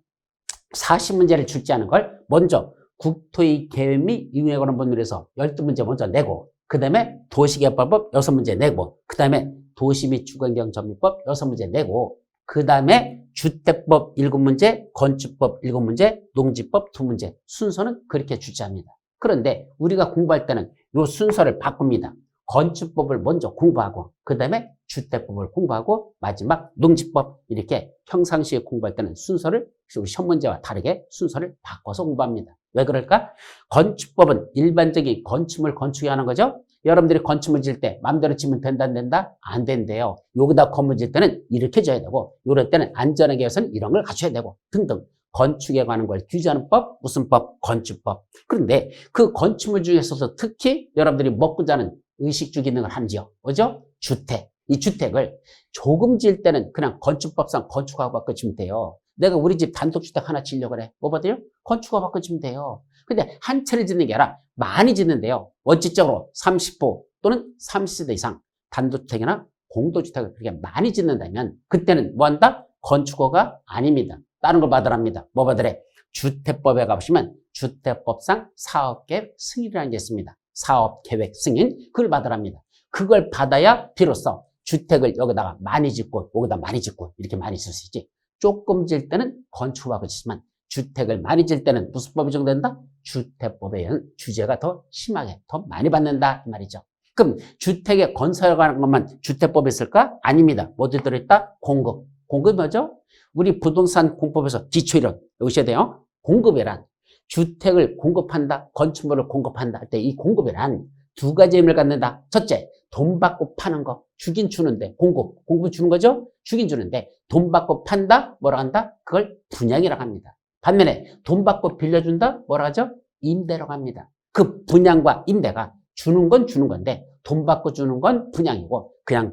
40문제를 출제하는 걸 먼저 국토의 계획 및 이용에 관한 법률에서 12문제 먼저 내고 그 다음에 도시개발법 6문제 내고 그 다음에 도시 및 주거환경 정비법 6문제 내고 그 다음에 주택법 7문제, 건축법 7문제, 농지법 2문제 순서는 그렇게 출제합니다. 그런데 우리가 공부할 때는 이 순서를 바꿉니다. 건축법을 먼저 공부하고 그 다음에 주택법을 공부하고 마지막 농지법 이렇게 평상시에 공부할 때는 순서를 시험 문제와 다르게 순서를 바꿔서 공부합니다. 왜 그럴까? 건축법은 일반적인 건축물 건축해야 하는 거죠. 여러분들이 건축물 지을 때 마음대로 지면 된다 안 된다? 안 된대요. 여기다 건물 지을 때는 이렇게 져야 되고 이럴 때는 안전하게 위해서는 이런 걸 갖춰야 되고 등등. 건축에 관한 걸 규제하는 법, 무슨 법? 건축법. 그런데 그 건축물 중에서도 특히 여러분들이 먹고 자는 의식주 기능을 하는지요. 뭐죠? 주택. 이 주택을 조금 지을 때는 그냥 건축법상 건축하고 바꿔주면 돼요. 내가 우리 집 단독주택 하나 지으려고 그래. 뭐 받아요? 건축하고 바꿔주면 돼요. 근데 한 채를 짓는 게 아니라 많이 짓는데요. 원칙적으로 30호 또는 30세대 이상 단독주택이나 공동주택을 그렇게 많이 짓는다면 그때는 뭐 한다? 건축허가 아닙니다. 다른 걸 받으랍니다. 뭐 받으래? 주택법에 가보시면 주택법상 사업계획 승인이라는 게 있습니다. 사업계획 승인, 그걸 받으랍니다. 그걸 받아야 비로소 주택을 여기다가 많이 짓고 여기다 많이 짓고 이렇게 많이 쓸 수 있지. 조금 질 때는 건축하고 짓지만 주택을 많이 질 때는 무슨 법이 적용된다? 주택법에 의한 규제가 더 심하게 더 많이 받는다 이 말이죠. 그럼 주택에 건설에 관한 것만 주택법에 있을까? 아닙니다. 뭐들 들어있다? 공급. 공급이 뭐죠? 우리 부동산 공법에서 기초이론 여기셔야 돼요. 공급이란 주택을 공급한다, 건축물을 공급한다 할 때 이 공급이란 두 가지 의미를 갖는다. 첫째, 돈 받고 파는 거. 주긴 주는데 공급 주는 거죠? 주긴 주는데 돈 받고 판다? 뭐라 한다? 그걸 분양이라고 합니다. 반면에 돈 받고 빌려준다? 뭐라 하죠? 임대라고 합니다. 그 분양과 임대가 주는 건 주는 건데 돈 받고 주는 건 분양이고 그냥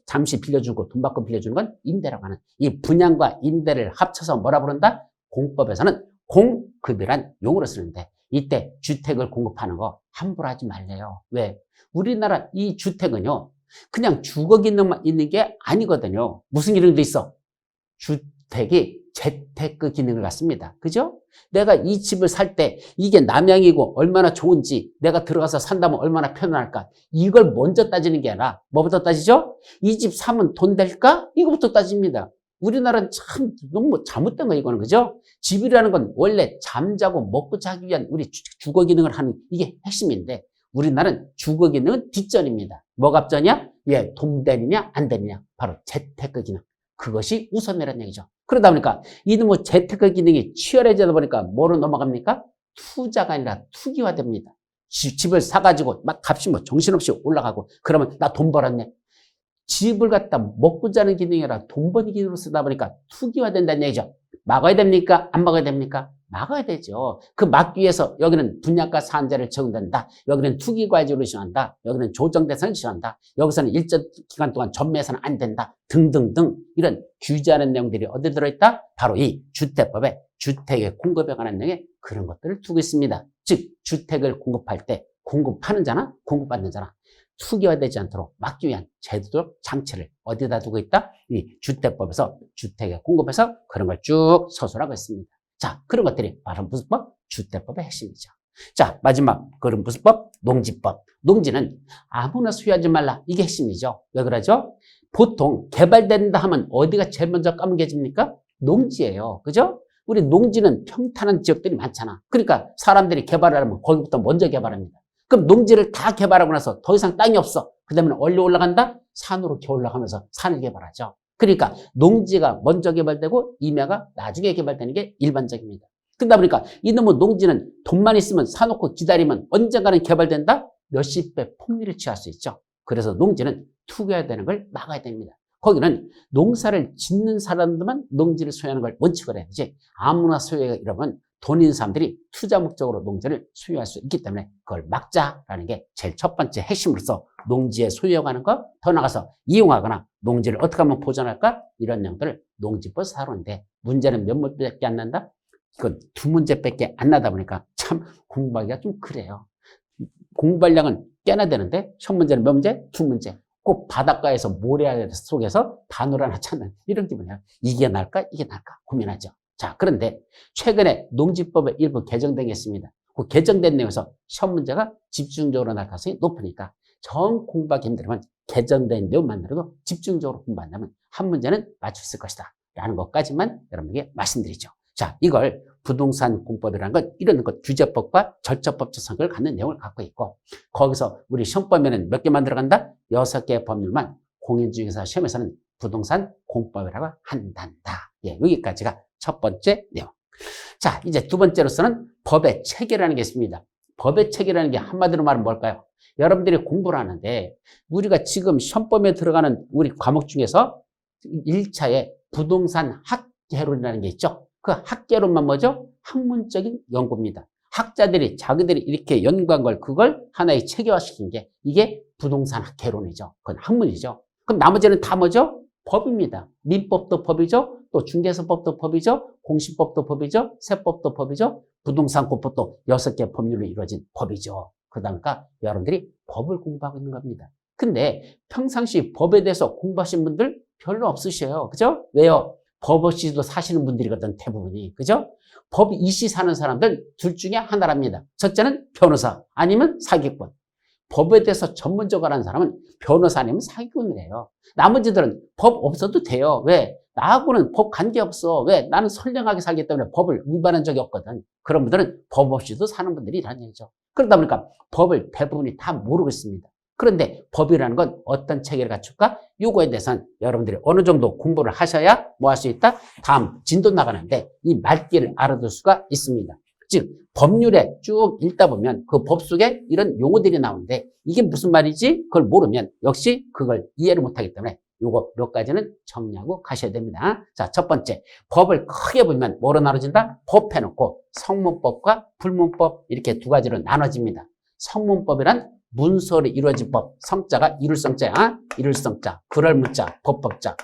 잠시 빌려주고 돈 받고 빌려주는 건 임대라고 하는 이 분양과 임대를 합쳐서 뭐라 부른다? 공법에서는 공급이란 용어로 쓰는데 이때 주택을 공급하는 거 함부로 하지 말래요. 왜? 우리나라 이 주택은요 그냥 주거 기능만 있는 게 아니거든요. 무슨 기능도 있어? 주택이 재테크 기능을 갖습니다. 그죠? 내가 이 집을 살 때 이게 남양이고 얼마나 좋은지 내가 들어가서 산다면 얼마나 편안할까? 이걸 먼저 따지는 게 아니라 뭐부터 따지죠? 이 집 사면 돈 될까? 이거부터 따집니다. 우리나라는 참 너무 잘못된 거 이거는 그죠? 집이라는 건 원래 잠자고 먹고 자기 위한 우리 주거 기능을 하는 이게 핵심인데 우리나라는 주거 기능은 뒷전입니다. 뭐가 앞전이야? 예, 돈 되느냐 안 되느냐 바로 재테크 기능. 그것이 우선이라는 얘기죠. 그러다 보니까 이놈의 재테크 기능이 치열해지다 보니까 뭐로 넘어갑니까? 투자가 아니라 투기화됩니다. 집을 사가지고 막 값이 뭐 정신없이 올라가고 그러면 나 돈 벌었네. 집을 갖다 먹고 자는 기능이 아니라 돈 버는 기능으로 쓰다 보니까 투기화된다는 얘기죠. 막아야 됩니까? 안 막아야 됩니까? 막아야 되죠. 그 막기 위해서 여기는 분양가 산재를 적용된다. 여기는 투기과세를 시행한다. 여기는 조정대상을 시행한다. 여기서는 일정 기간 동안 전매해서는 안 된다. 등등등 이런 규제하는 내용들이 어디 들어있다? 바로 이 주택법에 주택의 공급에 관한 내용에 그런 것들을 두고 있습니다. 즉 주택을 공급할 때 공급하는 자나 공급받는 자나 투기화되지 않도록 막기 위한 제도적 장치를 어디다 두고 있다? 이 주택법에서 주택에 공급해서 그런 걸 쭉 서술하고 있습니다. 자, 그런 것들이 바로 무슨 법? 주택법의 핵심이죠. 자, 마지막 그런 무슨 법? 농지법. 농지는 아무나 소유하지 말라. 이게 핵심이죠. 왜 그러죠? 보통 개발된다 하면 어디가 제일 먼저 까먹여집니까? 농지예요. 그죠? 우리 농지는 평탄한 지역들이 많잖아. 그러니까 사람들이 개발을 하면 거기부터 먼저 개발합니다. 그럼 농지를 다 개발하고 나서 더 이상 땅이 없어. 그다음에 어디로 올라간다? 산으로 올라가면서 산을 개발하죠. 그러니까 농지가 먼저 개발되고 임야가 나중에 개발되는 게 일반적입니다. 그러다 보니까 이놈의 농지는 돈만 있으면 사놓고 기다리면 언젠가는 개발된다? 몇십 배 폭리를 취할 수 있죠. 그래서 농지는 투기해야 되는 걸 막아야 됩니다. 거기는 농사를 짓는 사람들만 농지를 소유하는 걸 원칙으로 해야 되지. 아무나 소유해 이러면 돈 있는 사람들이 투자 목적으로 농지를 소유할 수 있기 때문에 그걸 막자라는 게 제일 첫 번째 핵심으로서 농지에 소유하는 거, 더 나가서 이용하거나 농지를 어떻게 하면 보존할까? 이런 내용들을 농지법 다루는데 문제는 몇 문제밖에 안 난다? 그건 2문제밖에 안 나다 보니까 참 공부하기가 좀 그래요. 공부량은 꽤나 되는데 첫 문제는 몇 문제? 2문제. 꼭 바닷가에서 모래 속에서 바늘 하나 찾는 이런 기분이야. 이게 나을까? 이게 나을까? 고민하죠. 자, 그런데 최근에 농지법의 일부 개정된 게 있습니다. 그 개정된 내용에서 시험 문제가 집중적으로 나올 가능성이 높으니까 정 공부하기 힘들면 개정된 내용만으로도 집중적으로 공부한다면 한 문제는 맞출 수 있을 것이다 라는 것까지만 여러분에게 말씀드리죠. 자, 이걸 부동산 공법이라는 건 이런 것 규제법과 절차법적 성격을 갖는 내용을 갖고 있고 거기서 우리 시험법에는 몇 개 만들어간다? 6개의 법률만 공인중개사 시험에서는 부동산 공법이라고 한단다. 예, 여기까지가 첫 번째 내용. 자, 이제 두 번째로서는 법의 체계라는 게 있습니다. 법의 체계라는 게 한마디로 말하면 뭘까요? 여러분들이 공부를 하는데 우리가 지금 시험법에 들어가는 우리 과목 중에서 1차에 부동산 학개론이라는 게 있죠. 그 학개론만 뭐죠? 학문적인 연구입니다. 학자들이 자기들이 이렇게 연구한 걸 그걸 하나의 체계화시킨 게 이게 부동산 학개론이죠. 그건 학문이죠. 그럼 나머지는 다 뭐죠? 법입니다. 민법도 법이죠. 또 중개사법도 법이죠. 공시법도 법이죠. 세법도 법이죠. 부동산공법도 6개 법률로 이루어진 법이죠. 그러니까 여러분들이 법을 공부하고 있는 겁니다. 근데 평상시 법에 대해서 공부하신 분들 별로 없으셔요. 그죠? 왜요? 법 없이도 사시는 분들이거든, 대부분이. 그죠? 법 이시 사는 사람들 둘 중에 하나랍니다. 첫째는 변호사 아니면 사기꾼. 법에 대해서 전문적으로 하는 사람은 변호사 아니면 사기꾼이래요. 나머지들은 법 없어도 돼요. 왜? 나하고는 법 관계없어. 왜? 나는 선량하게 살기 때문에 법을 위반한 적이 없거든. 그런 분들은 법 없이도 사는 분들이라는 얘기죠. 그러다 보니까 법을 대부분이 다 모르고 있습니다. 그런데 법이라는 건 어떤 체계를 갖출까? 요거에 대해서는 여러분들이 어느 정도 공부를 하셔야 뭐 할 수 있다? 다음 진도 나가는데 이 말귀를 알아둘 수가 있습니다. 즉 법률에 쭉 읽다 보면 그 법 속에 이런 용어들이 나오는데 이게 무슨 말이지? 그걸 모르면 역시 그걸 이해를 못하기 때문에 요거 몇 가지는 정리하고 가셔야 됩니다. 자, 첫 번째, 법을 크게 보면 뭐로 나눠진다? 법 해놓고 성문법과 불문법 이렇게 두 가지로 나눠집니다. 성문법이란 문서로 이루어진 법, 성자가 이룰 성자야, 이룰 성자, 그럴 문자, 법법자.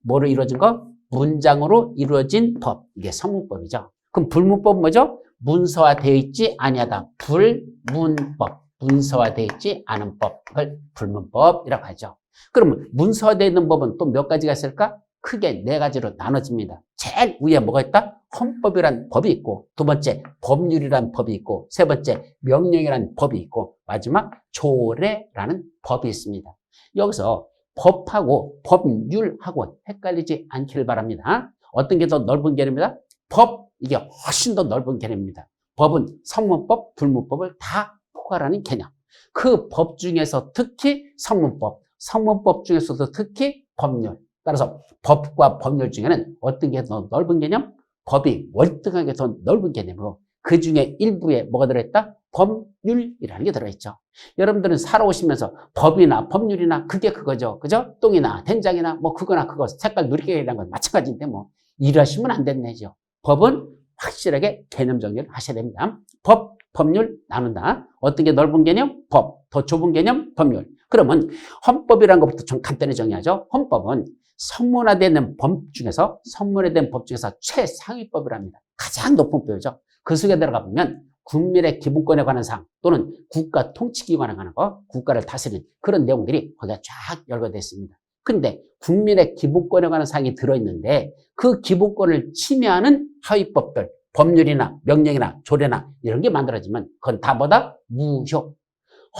뭐로 이루어진 거? 문장으로 이루어진 법. 이게 성문법이죠. 그럼 불문법 뭐죠? 문서화되어 있지 아니하다. 불문법. 문서화되어 있지 않은 법을 불문법이라고 하죠. 그러면 문서화되어 있는 법은 또 몇 가지가 있을까? 크게 4가지로 나눠집니다. 제일 위에 뭐가 있다? 헌법이란 법이 있고, 두 번째 법률이란 법이 있고, 세 번째 명령이란 법이 있고, 마지막 조례라는 법이 있습니다. 여기서 법하고 법률하고 헷갈리지 않기를 바랍니다. 어떤 게 더 넓은 개념입니다? 법, 이게 훨씬 더 넓은 개념입니다. 법은 성문법, 불문법을 다 포괄하는 개념. 그 법 중에서 특히 성문법, 성문법 중에서도 특히 법률. 따라서 법과 법률 중에는 어떤 게 더 넓은 개념? 법이 월등하게 더 넓은 개념이고 그 중에 일부에 뭐가 들어있다? 법률이라는 게 들어있죠. 여러분들은 살아오시면서 법이나 법률이나 그게 그거죠. 그죠? 똥이나 된장이나 뭐 그거나 그거 색깔 누리개라는 건 마찬가지인데 뭐 이러시면 안 된다죠. 법은 확실하게 개념 정리를 하셔야 됩니다. 법, 법률 나눈다. 어떤 게 넓은 개념? 법. 더 좁은 개념? 법률. 그러면 헌법이라는 것부터 좀 간단히 정리하죠. 헌법은 성문화되는 법 중에서 성문화된 법 중에서 최상위법이랍니다. 가장 높은 법이죠. 그 속에 들어가 보면 국민의 기본권에 관한 사항 또는 국가 통치기관에 관한 거, 국가를 다스리는 그런 내용들이 거기가 쫙 열거되어 있습니다. 근데 국민의 기본권에 관한 사항이 들어있는데 그 기본권을 침해하는 하위법들, 법률이나 명령이나 조례나 이런 게 만들어지면 그건 다 뭐다? 무효.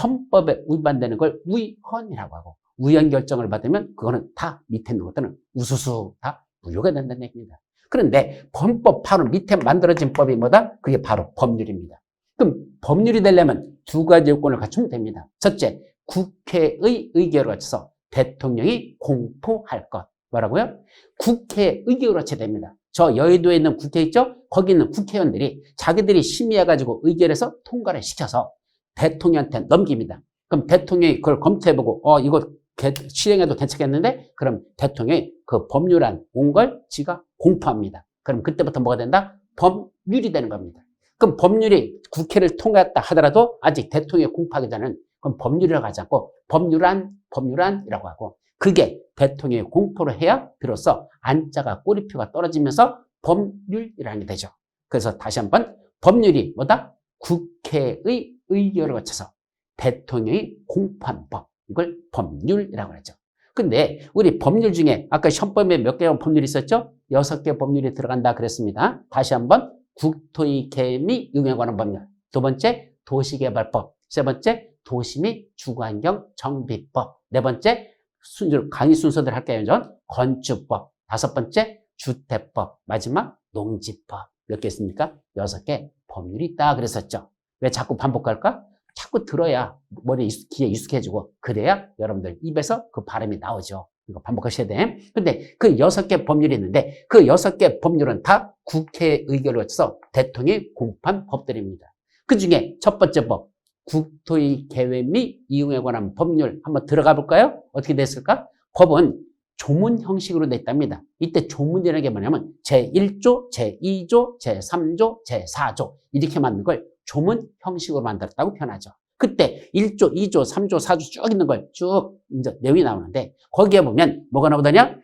헌법에 위반되는 걸 위헌이라고 하고 위헌 결정을 받으면 그거는 다 밑에 있는 것들은 우수수 다 무효가 된다는 얘기입니다. 그런데 헌법 바로 밑에 만들어진 법이 뭐다? 그게 바로 법률입니다. 그럼 법률이 되려면 2가지 요건을 갖추면 됩니다. 첫째, 국회의 의결을 거쳐서 대통령이 공포할 것. 뭐라고요? 국회의 의결을 거쳐야 됩니다. 저 여의도에 있는 국회 있죠? 거기 있는 국회의원들이 자기들이 심의해가지고 의결해서 통과를 시켜서 대통령한테 넘깁니다. 그럼 대통령이 그걸 검토해보고 이거 실행해도 괜찮겠는데 그럼 대통령이 그 법률안 온 걸 지가 공포합니다. 그럼 그때부터 뭐가 된다? 법률이 되는 겁니다. 그럼 법률이 국회를 통과했다 하더라도 아직 대통령이 공포하기 전에는 그럼 법률이라고 하지 않고 법률안이라고 하고 그게 대통령이 공포를 해야 비로소 안자가 꼬리표가 떨어지면서 법률이라는 게 되죠. 그래서 다시 한번 법률이 뭐다? 국회의 의결을 거쳐서 대통령이 공포한 법. 이걸 법률이라고 하죠. 근데 우리 법률 중에 아까 헌법에 몇 개의 법률이 있었죠? 6개 법률이 들어간다 그랬습니다. 다시 한번 국토의 계획 및 이용에 관한 법률. 두 번째 도시개발법. 세 번째 도시 및 주거환경 정비법. 네 번째 강의 순서대로 할게요. 건축법. 다섯 번째 주택법. 마지막 농지법. 몇 개 있습니까? 6개 법률이 있다 그랬었죠. 왜 자꾸 반복할까? 자꾸 들어야 머리 귀에 익숙해지고 그래야 여러분들 입에서 그 발음이 나오죠. 이거 반복하셔야 돼. 근데 그 6개 법률이 있는데 그 6개 법률은 다 국회 의결을 거쳐서 대통령이 공포한 법들입니다. 그 중에 첫 번째 법, 국토의 계획 및 이용에 관한 법률 한번 들어가 볼까요? 어떻게 됐을까? 법은 조문 형식으로 냈답니다. 이때 조문이라는 게 뭐냐면 제1조, 제2조, 제3조, 제4조 이렇게 만든 걸 조문 형식으로 만들었다고 표현하죠. 그때 1조, 2조, 3조, 4조 쭉 있는 걸 쭉 이제 내용이 나오는데 거기에 보면 뭐가 나오더냐?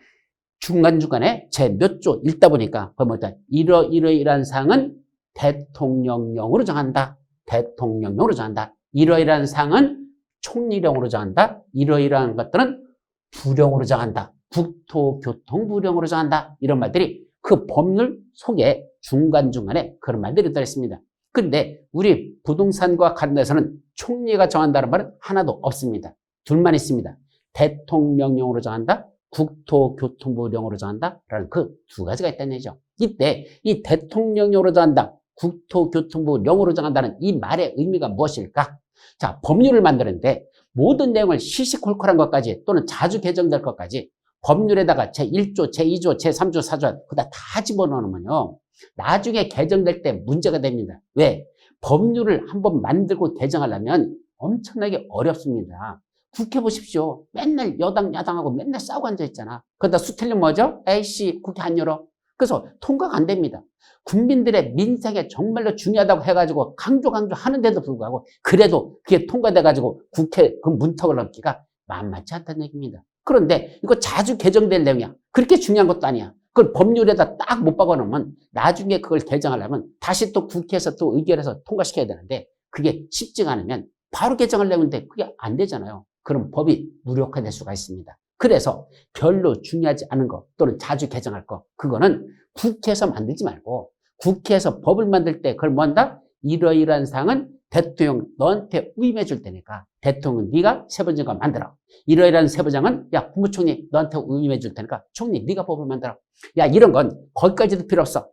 중간중간에 제 몇 조 읽다 보니까 거기 뭐다? 이러이러한 사항은 대통령령으로 정한다. 대통령령으로 정한다. 이러이러한 사항은 총리령으로 정한다. 이러이러한 것들은 부령으로 정한다. 국토교통부령으로 정한다. 이런 말들이 그 법률 속에 중간중간에 그런 말들이 들어있습니다. 근데 우리 부동산과 관련해서는 총리가 정한다는 말은 하나도 없습니다. 둘만 있습니다. 대통령령으로 정한다. 국토교통부령으로 정한다. 라는 그 두 가지가 있다는 얘기죠. 이때 이 대통령령으로 정한다. 국토교통부령으로 정한다는 이 말의 의미가 무엇일까? 자, 법률을 만드는데 모든 내용을 시시콜콜한 것까지 또는 자주 개정될 것까지 법률에다가 제1조, 제2조, 제3조, 4조 그다 다 집어넣으면요. 나중에 개정될 때 문제가 됩니다. 왜? 법률을 한번 만들고 개정하려면 엄청나게 어렵습니다. 국회 보십시오. 맨날 여당, 야당하고 맨날 싸우고 앉아있잖아. 그러다 수틀리면 뭐죠? 에이씨, 국회 안 열어. 그래서 통과가 안 됩니다. 국민들의 민생에 정말로 중요하다고 해가지고 강조하는데도 불구하고 그래도 그게 통과돼가지고 국회 그 문턱을 넘기가 만만치 않다는 얘기입니다. 그런데 이거 자주 개정될 내용이야. 그렇게 중요한 것도 아니야. 그걸 법률에다 딱 못 박아놓으면 나중에 그걸 개정하려면 다시 또 국회에서 또 의결해서 통과시켜야 되는데 그게 쉽지가 않으면 바로 개정하려고 하는데 그게 안 되잖아요. 그럼 법이 무력화될 수가 있습니다. 그래서 별로 중요하지 않은 거 또는 자주 개정할 거 그거는 국회에서 만들지 말고 국회에서 법을 만들 때 그걸 뭐 한다? 이러이러한 사항은 대통령 너한테 위임해 줄 테니까 대통령 네가 세부장관 만들어. 이러이러한 세부장은 야 국무총리 너한테 위임해 줄 테니까 총리 네가 법을 만들어. 야 이런 건 거기까지도 필요 없어.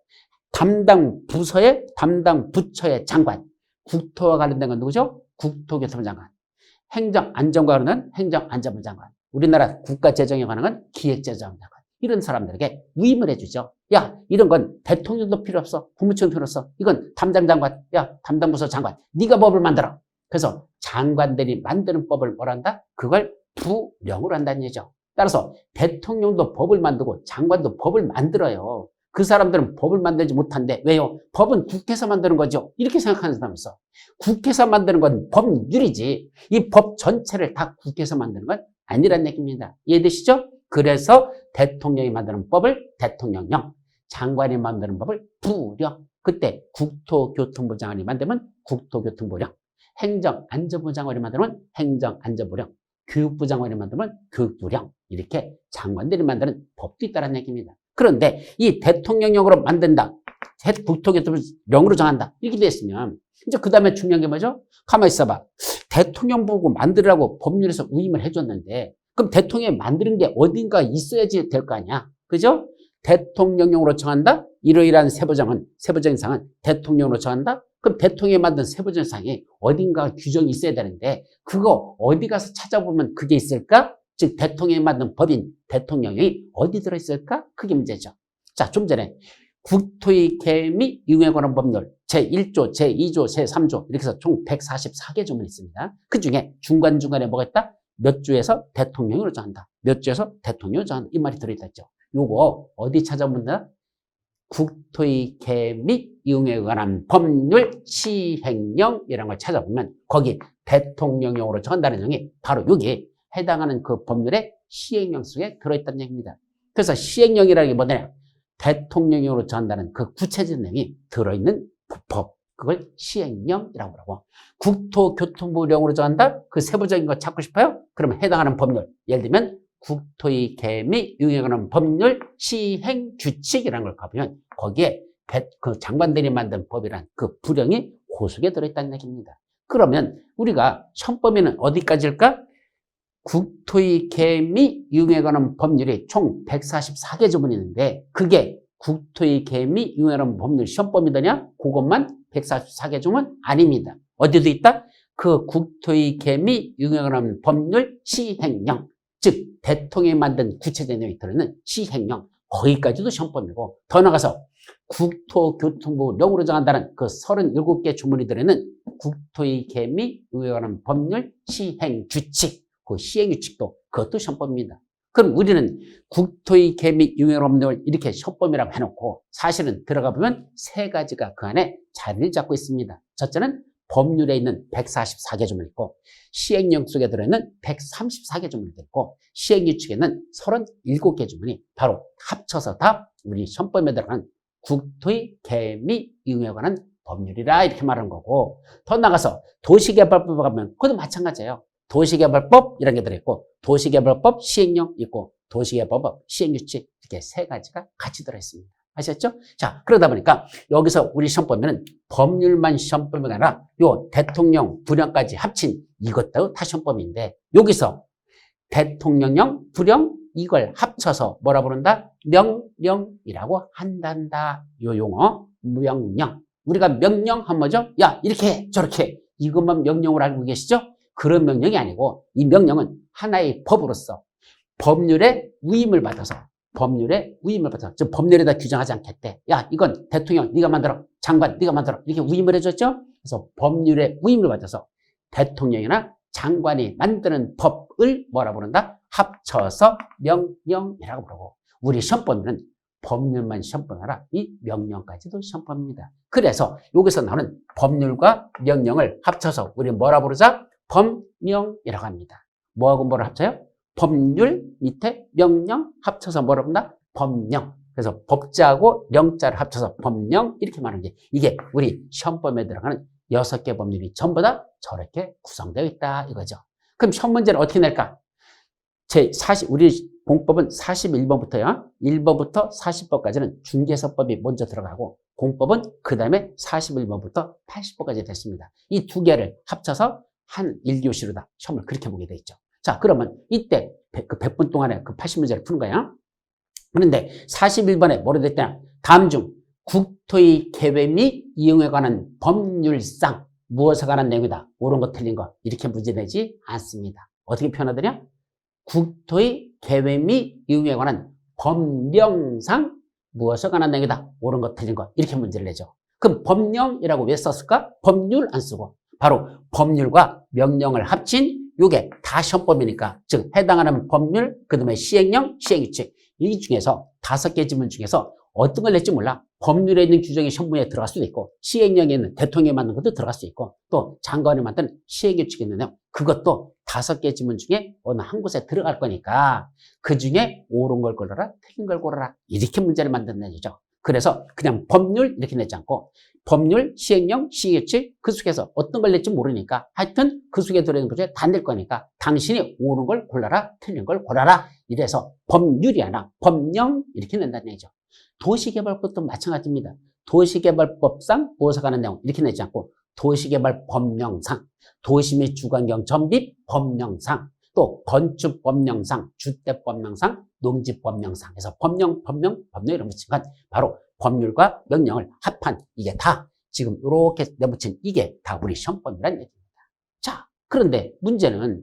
담당 부서의 담당 부처의 장관. 국토와 관련된 건 누구죠? 국토교통부 장관. 행정안전과 관련된 행정안전부 장관. 우리나라 국가재정에 관한 건 기획재정부 장관. 이런 사람들에게 위임을 해주죠. 야 이런 건 대통령도 필요 없어. 국무총리 필요 없어. 이건 담당 장관. 야 담당 부서 장관. 네가 법을 만들어. 그래서 장관들이 만드는 법을 뭘 한다? 그걸 부령으로 한다는 얘기죠. 따라서 대통령도 법을 만들고 장관도 법을 만들어요. 그 사람들은 법을 만들지 못한데 왜요? 법은 국회에서 만드는 거죠. 이렇게 생각하는 사람이 있어. 국회에서 만드는 건 법률이지 이 법 전체를 다 국회에서 만드는 건 아니란 얘기입니다. 이해되시죠? 그래서 대통령이 만드는 법을 대통령령, 장관이 만드는 법을 부령. 그때 국토교통부 장관이 만들면 국토교통부령, 행정안전부 장관이 만들면 행정안전부령, 교육부 장관이 만들면 교육부령. 이렇게 장관들이 만드는 법도 있다는 얘기입니다. 그런데 이 대통령령으로 만든다. 국토교통부령으로 정한다. 이렇게 됐으면 이제 그 다음에 중요한 게 뭐죠? 가만히 있어봐. 대통령 보고 만들으라고 법률에서 위임을 해줬는데 그럼 대통령이 만드는 게 어딘가 있어야지 될 거 아니야. 그죠? 대통령령으로 정한다? 이러이러한 세부적인 사항은 대통령으로 정한다? 그럼 대통령이 만든 세부적인 사항이 어딘가 규정이 있어야 되는데 그거 어디 가서 찾아보면 그게 있을까? 즉 대통령이 만든 법인 대통령이 어디 들어있을까? 그게 문제죠. 자, 좀 전에 국토의 계획 및 이용에 관한 법률 제1조, 제2조, 제3조 이렇게 해서 총 144개 조문이 있습니다. 그 중에 중간중간에 뭐가 있다? 몇 주에서 대통령으로 정한다. 몇 주에서 대통령으로 정한다. 이 말이 들어있다 했죠. 요거 어디 찾아보면 돼? 국토의 개 및 이용에 관한 법률 시행령이라는 걸 찾아보면 거기 대통령령으로 정한다는 내용이 바로 여기에 해당하는 그 법률의 시행령 속에 들어있다는 얘기입니다. 그래서 시행령이라는 게 뭐냐? 대통령령으로 정한다는 그 구체적인 내용이 들어있는 법. 그걸 시행령이라고 하고 국토교통부령으로 정한다? 그 세부적인 거 찾고 싶어요? 그러면 해당하는 법률. 예를 들면 국토의 개 및 이용에 관한 법률 시행규칙이라는 걸 가보면 거기에 그 장관들이 만든 법이란 그 부령이 고속에 들어있다는 얘기입니다. 그러면 우리가 형법에는 어디까지일까? 국토의 개 및 이용에 관한 법률이 총 144개 조문이 있는데 그게 국토의 개 및 이용에 관한 법률 시험법이더냐? 그것만 144개 조문 아닙니다. 어디도 있다? 그 국토의 개 및 이용에 관한 법률 시행령, 즉 대통령이 만든 구체적인 내용이 들어있는 시행령, 거기까지도 시험법이고 더 나가서 국토교통부령으로 정한다는 그 37개 조문이 들어있는 국토의 개 및 이용에 관한 법률 시행규칙, 그 시행규칙도 그것도 시험법입니다. 그럼 우리는 국토의 개 및 이용에 관한 법률 이렇게 시험법이라고 해놓고 사실은 들어가 보면 세 가지가 그 안에 자리를 잡고 있습니다. 첫째는 법률에 있는 144개 조문이 있고 시행령 속에 들어있는 134개 조문이 있고 시행규칙에는 37개 조문이 바로 합쳐서 다 우리 시험법에 들어가는 국토의 개 및 이용에 관한 법률이라 이렇게 말하는 거고 더 나가서 도시개발법에 가면 그것도 마찬가지예요. 도시개발법 이런 게 들어있고 도시개발법 시행령 있고 도시개발법 시행규칙 이렇게 세 가지가 같이 들어있습니다. 아셨죠? 자, 그러다 보니까 여기서 우리 시험법에는 법률만 시험법이 아니라 요 대통령 부령까지 합친 이것도 다 시험법인데 여기서 대통령령 부령 이걸 합쳐서 뭐라 부른다? 명령이라고 한단다. 요 용어 명령. 우리가 명령하면 뭐죠? 야 이렇게 해, 저렇게 해. 이것만 명령으로 알고 계시죠? 그런 명령이 아니고 이 명령은 하나의 법으로서 법률의 위임을 받아서 즉 법률에다 규정하지 않겠대. 야 이건 대통령 네가 만들어, 장관 네가 만들어 이렇게 위임을 해줬죠. 그래서 법률의 위임을 받아서 대통령이나 장관이 만드는 법을 뭐라 부른다? 합쳐서 명령이라고 부르고 우리 시험법은 법률만 시험법이 아니라 이 명령까지도 시험법입니다. 그래서 여기서 나오는 법률과 명령을 합쳐서 우리 뭐라 부르자? 법령이라고 합니다. 뭐하고 뭐를 합쳐요? 법률 밑에 명령 합쳐서 뭐라 부른다? 법령. 그래서 법자하고 명자를 합쳐서 법령 이렇게 말하는 게 이게 우리 시험법에 들어가는 6개 법률이 전부 다 저렇게 구성되어 있다 이거죠. 그럼 시험 문제는 어떻게 낼까? 우리 공법은 41번부터요. 1번부터 40번까지는 중개서법이 먼저 들어가고 공법은 그 다음에 41번부터 80번까지 됐습니다. 이 두 개를 합쳐서 한 1교시로다 시험을 그렇게 보게 돼 있죠. 자, 그러면 이때 그 100분 동안에 그 80문제를 푸는 거야. 그런데 41번에 뭐로 됐냐? 다음 중 국토의 개발 및 이용에 관한 법률상 무엇에 관한 내용이다. 옳은 거 틀린 거 이렇게 문제되지 않습니다. 어떻게 표현하더냐? 국토의 개발 및 이용에 관한 법령상 무엇에 관한 내용이다. 옳은 거 틀린 거 이렇게 문제를 내죠. 그럼 법령이라고 왜 썼을까? 법률 안 쓰고 바로 법률과 명령을 합친 이게 다 시험법이니까 즉 해당하는 법률 그다음에 시행령, 시행규칙 이 중에서 5개 지문 중에서 어떤 걸 낼지 몰라. 법률에 있는 규정이 시험문에 들어갈 수도 있고 시행령에 있는 대통령이 만든 것도 들어갈 수 있고 또 장관이 만든 시행규칙이 있는데 그것도 5개 지문 중에 어느 한 곳에 들어갈 거니까 그 중에 옳은 걸 골라라 틀린 걸 골라라 이렇게 문제를 만든다는 얘기죠. 그래서 그냥 법률 이렇게 내지 않고 법률, 시행령, 시행규칙 그 속에서 어떤 걸 낼지 모르니까 하여튼 그 속에 들어있는 것 중에 다 낼 거니까 당신이 옳은 걸 골라라 틀린 걸 골라라 이래서 법률이 아니라 법령 이렇게 낸다는 얘기죠. 도시개발법도 마찬가지입니다. 도시개발법상 무엇에 관한 내용 이렇게 내지 않고 도시개발법령상 도시 및 주거환경 정비 법령상 또 건축법령상 주택법령상 농지법령상 해서 법령 이런 붙인 건 바로 법률과 명령을 합한 이게 다 지금 이렇게 내붙인 이게 다 우리 시험법이라는 얘기입니다. 자, 그런데 문제는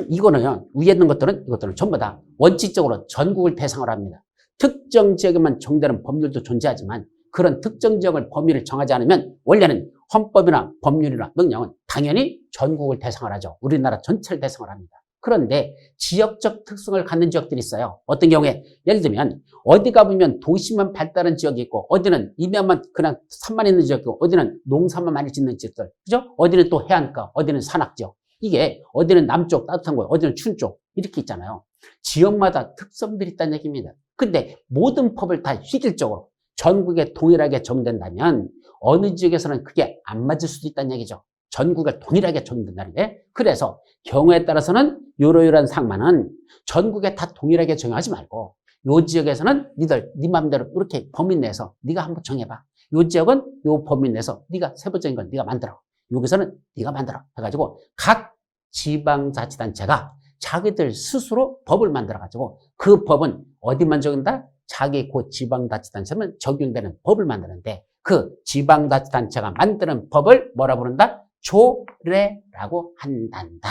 이거는 위에 있는 이것들은 전부 다 원칙적으로 전국을 대상으로 합니다. 특정 지역에만 적용되는 법률도 존재하지만 그런 특정 지역을 범위를 정하지 않으면 원래는 헌법이나 법률이나 명령은 당연히 전국을 대상으로 하죠. 우리나라 전체를 대상으로 합니다. 그런데 지역적 특성을 갖는 지역들이 있어요. 어떤 경우에 예를 들면 어디 가보면 도시만 발달한 지역이 있고 어디는 이면만 그냥 산만 있는 지역이 있고 어디는 농사만 많이 짓는 지역들. 그죠? 어디는 또 해안가, 어디는 산악 지역. 이게 어디는 남쪽 따뜻한 곳, 어디는 추운 쪽 이렇게 있잖아요. 지역마다 특성들이 있다는 얘기입니다. 근데 모든 법을 다 실질적으로 전국에 동일하게 적용된다면 어느 지역에서는 그게 안 맞을 수도 있다는 얘기죠. 전국에 동일하게 적용된다는 게. 그래서 경우에 따라서는 요러요러한 상만은 전국에 다 동일하게 적용하지 말고 요 지역에서는 네 맘대로 이렇게 범위 내서 네가 한번 정해봐. 요 지역은 요 범위 내서 네가 세부적인 건 네가 만들어. 여기서는 네가 만들어 해가지고 각 지방자치단체가 자기들 스스로 법을 만들어가지고 그 법은 어디만 적용된다? 자기 그 지방자치단체만 적용되는 법을 만드는데 그 지방자치단체가 만드는 법을 뭐라 부른다? 조례라고 한단다.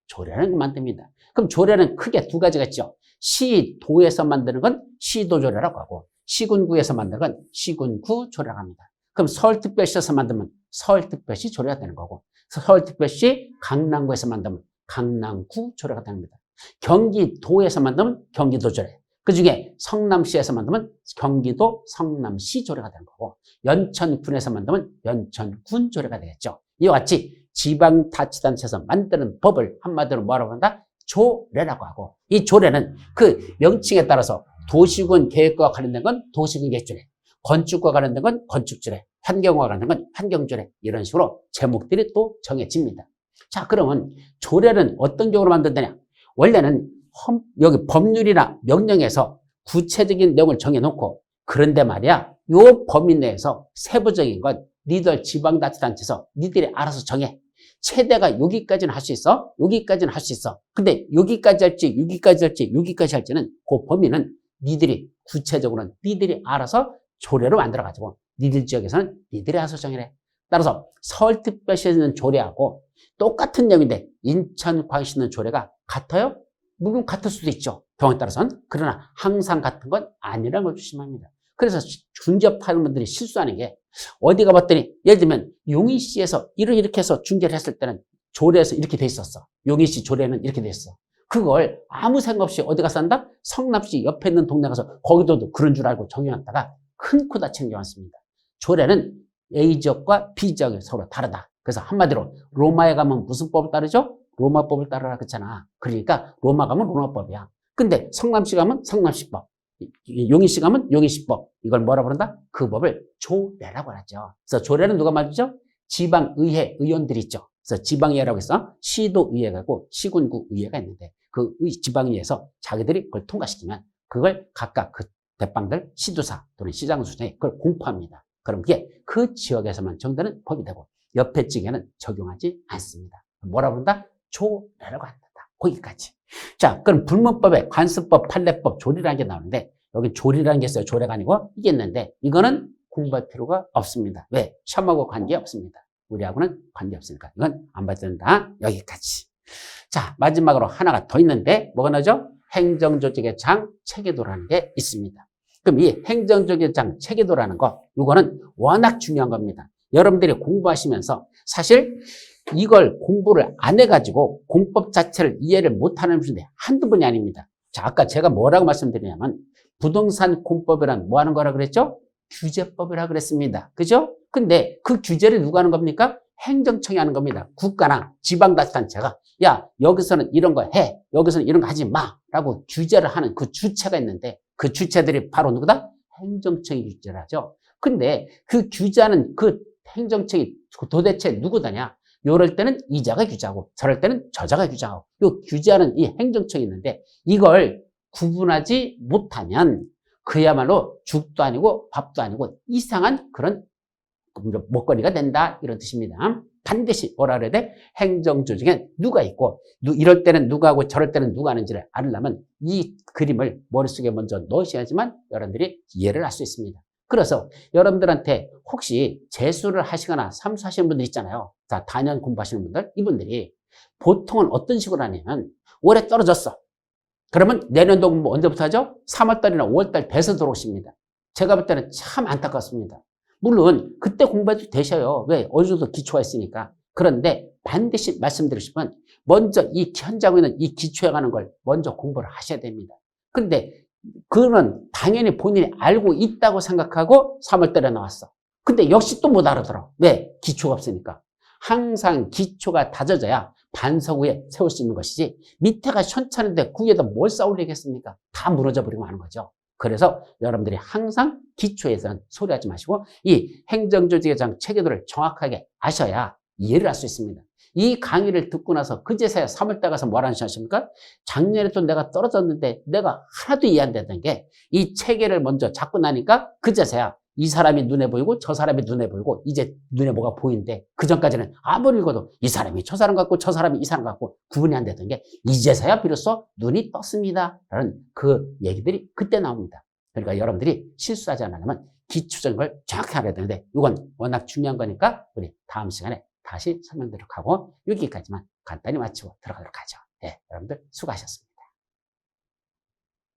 조례는 만듭니다. 그럼 조례는 크게 두 가지가 있죠. 시도에서 만드는 건 시도조례라고 하고 시군구에서 만드는 건 시군구조례라고 합니다. 그럼 서울특별시에서 만들면 서울특별시 조례가 되는 거고 서울특별시 강남구에서 만들면 강남구 조례가 됩니다. 경기도에서 만들면 경기도조례. 그 중에 성남시에서 만들면 경기도 성남시 조례가 되는 거고 연천군에서 만들면 연천군 조례가 되겠죠. 이와 같이 지방자치단체에서 만드는 법을 한마디로 뭐라고 한다? 조례라고 하고 이 조례는 그 명칭에 따라서 도시군 계획과 관련된 건 도시군 계획조례, 건축과 관련된 건 건축조례, 환경과 관련된 건 환경조례 이런 식으로 제목들이 또 정해집니다. 자, 그러면 조례는 어떤 경우로 만든다냐? 원래는 여기 법률이나 명령에서 구체적인 내용을 정해놓고 그런데 말이야 요 범위 내에서 세부적인 건 니들 지방자치단체에서 니들이 알아서 정해. 최대가 여기까지는 할 수 있어. 여기까지는 할 수 있어. 근데 여기까지 할지 여기까지 할지 여기까지 할지는 그 범위는 니들이 구체적으로는 니들이 알아서 조례로 만들어가지고 니들 지역에서는 니들이 알아서 정해래. 따라서 서울특별시에 있는 조례하고 똑같은 내용인데 인천, 광주시 있는 조례가 같아요? 물론 같을 수도 있죠. 경우에 따라서는. 그러나 항상 같은 건 아니라는 걸 조심합니다. 그래서 중개업하는 분들이 실수하는 게 어디 가봤더니 예를 들면 용인시에서 이렇게 해서 중개를 했을 때는 조례에서 이렇게 돼 있었어. 용인시 조례는 이렇게 돼 있어. 그걸 아무 생각 없이 어디 가서 한다? 성남시 옆에 있는 동네 가서 거기도 그런 줄 알고 적용했다가 큰 코 다치는 경우가 많습니다. 조례는 A 지역과 B 지역이 서로 다르다. 그래서 한마디로 로마에 가면 무슨 법을 따르죠? 로마법을 따르라 그랬잖아. 그러니까 로마 가면 로마법이야. 근데 성남시 가면 성남시법, 용인시 가면 용인시법. 이걸 뭐라 그런다? 그 법을 조례라고 하죠. 그래서 조례는 누가 만들죠? 지방의회 의원들이 있죠. 그래서 지방의회라고 해서 시도의회가 있고 시군구 의회가 있는데 그 지방의회에서 자기들이 그걸 통과시키면 그걸 각각 그 대빵들 시도사 또는 시장 수준에 그걸 공포합니다. 그럼 그게 그 지역에서만 정되는 법이 되고 옆에 지역에는 적용하지 않습니다. 뭐라 그런다? 조례라고 한다. 거기까지. 자, 그럼 불문법에 관습법, 판례법, 조리라는 게 나오는데 여기 조리라는 게 있어요. 조례가 아니고 이게 있는데 이거는 공부할 필요가 없습니다. 왜? 시험하고 관계 없습니다. 우리하고는 관계 없으니까 이건 안 봐도 된다. 여기까지. 자, 마지막으로 하나가 더 있는데 뭐가 나오죠? 행정조직의 장 체계도라는 게 있습니다. 그럼 이 행정조직의 장 체계도라는 거 이거는 워낙 중요한 겁니다. 여러분들이 공부하시면서 사실 이걸 공부를 안 해가지고 공법 자체를 이해를 못하는 분들이 한두 분이 아닙니다. 자, 아까 제가 뭐라고 말씀드리냐면 부동산 공법이란 뭐 하는 거라 그랬죠? 규제법이라 그랬습니다. 그죠? 근데 그 규제를 누가 하는 겁니까? 행정청이 하는 겁니다. 국가나 지방자치단체가 야 여기서는 이런 거 해, 여기서는 이런 거 하지 마 라고 규제를 하는 그 주체가 있는데 그 주체들이 바로 누구다? 행정청이 규제를 하죠. 근데 그 규제하는 그 행정청이 도대체 누구다냐? 요럴 때는 이자가 규제하고 저럴 때는 저자가 규제하고 요 규제하는 이 행정청이 있는데 이걸 구분하지 못하면 그야말로 죽도 아니고 밥도 아니고 이상한 그런 먹거리가 된다 이런 뜻입니다. 반드시 뭐라 그래야 돼? 행정조직에 누가 있고 이럴 때는 누가 하고 저럴 때는 누가 하는지를 알려면 이 그림을 머릿속에 먼저 넣으셔야지만 여러분들이 이해를 할 수 있습니다. 그래서 여러분들한테 혹시 재수를 하시거나 삼수하시는 분들 있잖아요. 자, 단연 공부하시는 분들, 이분들이 보통은 어떤 식으로 하냐면 올해 떨어졌어. 그러면 내년도 공부 언제부터 하죠? 3월달이나 5월달 돼서 들어오십니다. 제가 볼 때는 참 안타깝습니다. 물론 그때 공부해도 되셔요. 왜? 어느 정도 기초가 있으니까. 그런데 반드시 말씀드리고 싶은 먼저 이 현장에 있는 이 기초에 관한 걸 먼저 공부를 하셔야 됩니다. 근데 그거는 당연히 본인이 알고 있다고 생각하고 3월달에 나왔어. 근데 역시 또 못 알아들어. 왜? 기초가 없으니까. 항상 기초가 다져져야 반석 위에 세울 수 있는 것이지 밑에가 현찮은데 그 위에다 뭘 쌓으려겠습니까? 다 무너져 버리고 하는 거죠. 그래서 여러분들이 항상 기초에서는 소리하지 마시고 이 행정조직의 체계들을 정확하게 아셔야 이해를 할 수 있습니다. 이 강의를 듣고 나서 그제서야 3월달 가서 뭐라는 하십니까? 작년에 또 내가 떨어졌는데 내가 하나도 이해 안 되던 게 이 체계를 먼저 잡고 나니까 그제서야 이 사람이 눈에 보이고 저 사람이 눈에 보이고 이제 눈에 뭐가 보이는데 그전까지는 아무리 읽어도 이 사람이 저 사람 같고 저 사람이 이 사람 같고 구분이 안 되던 게 이제서야 비로소 눈이 떴습니다. 라는 그 얘기들이 그때 나옵니다. 그러니까 여러분들이 실수하지 않으려면 기초적인 걸 정확히 알아야 되는데 이건 워낙 중요한 거니까 우리 다음 시간에 다시 설명드리도록 하고 여기까지만 간단히 마치고 들어가도록 하죠. 네, 여러분들 수고하셨습니다.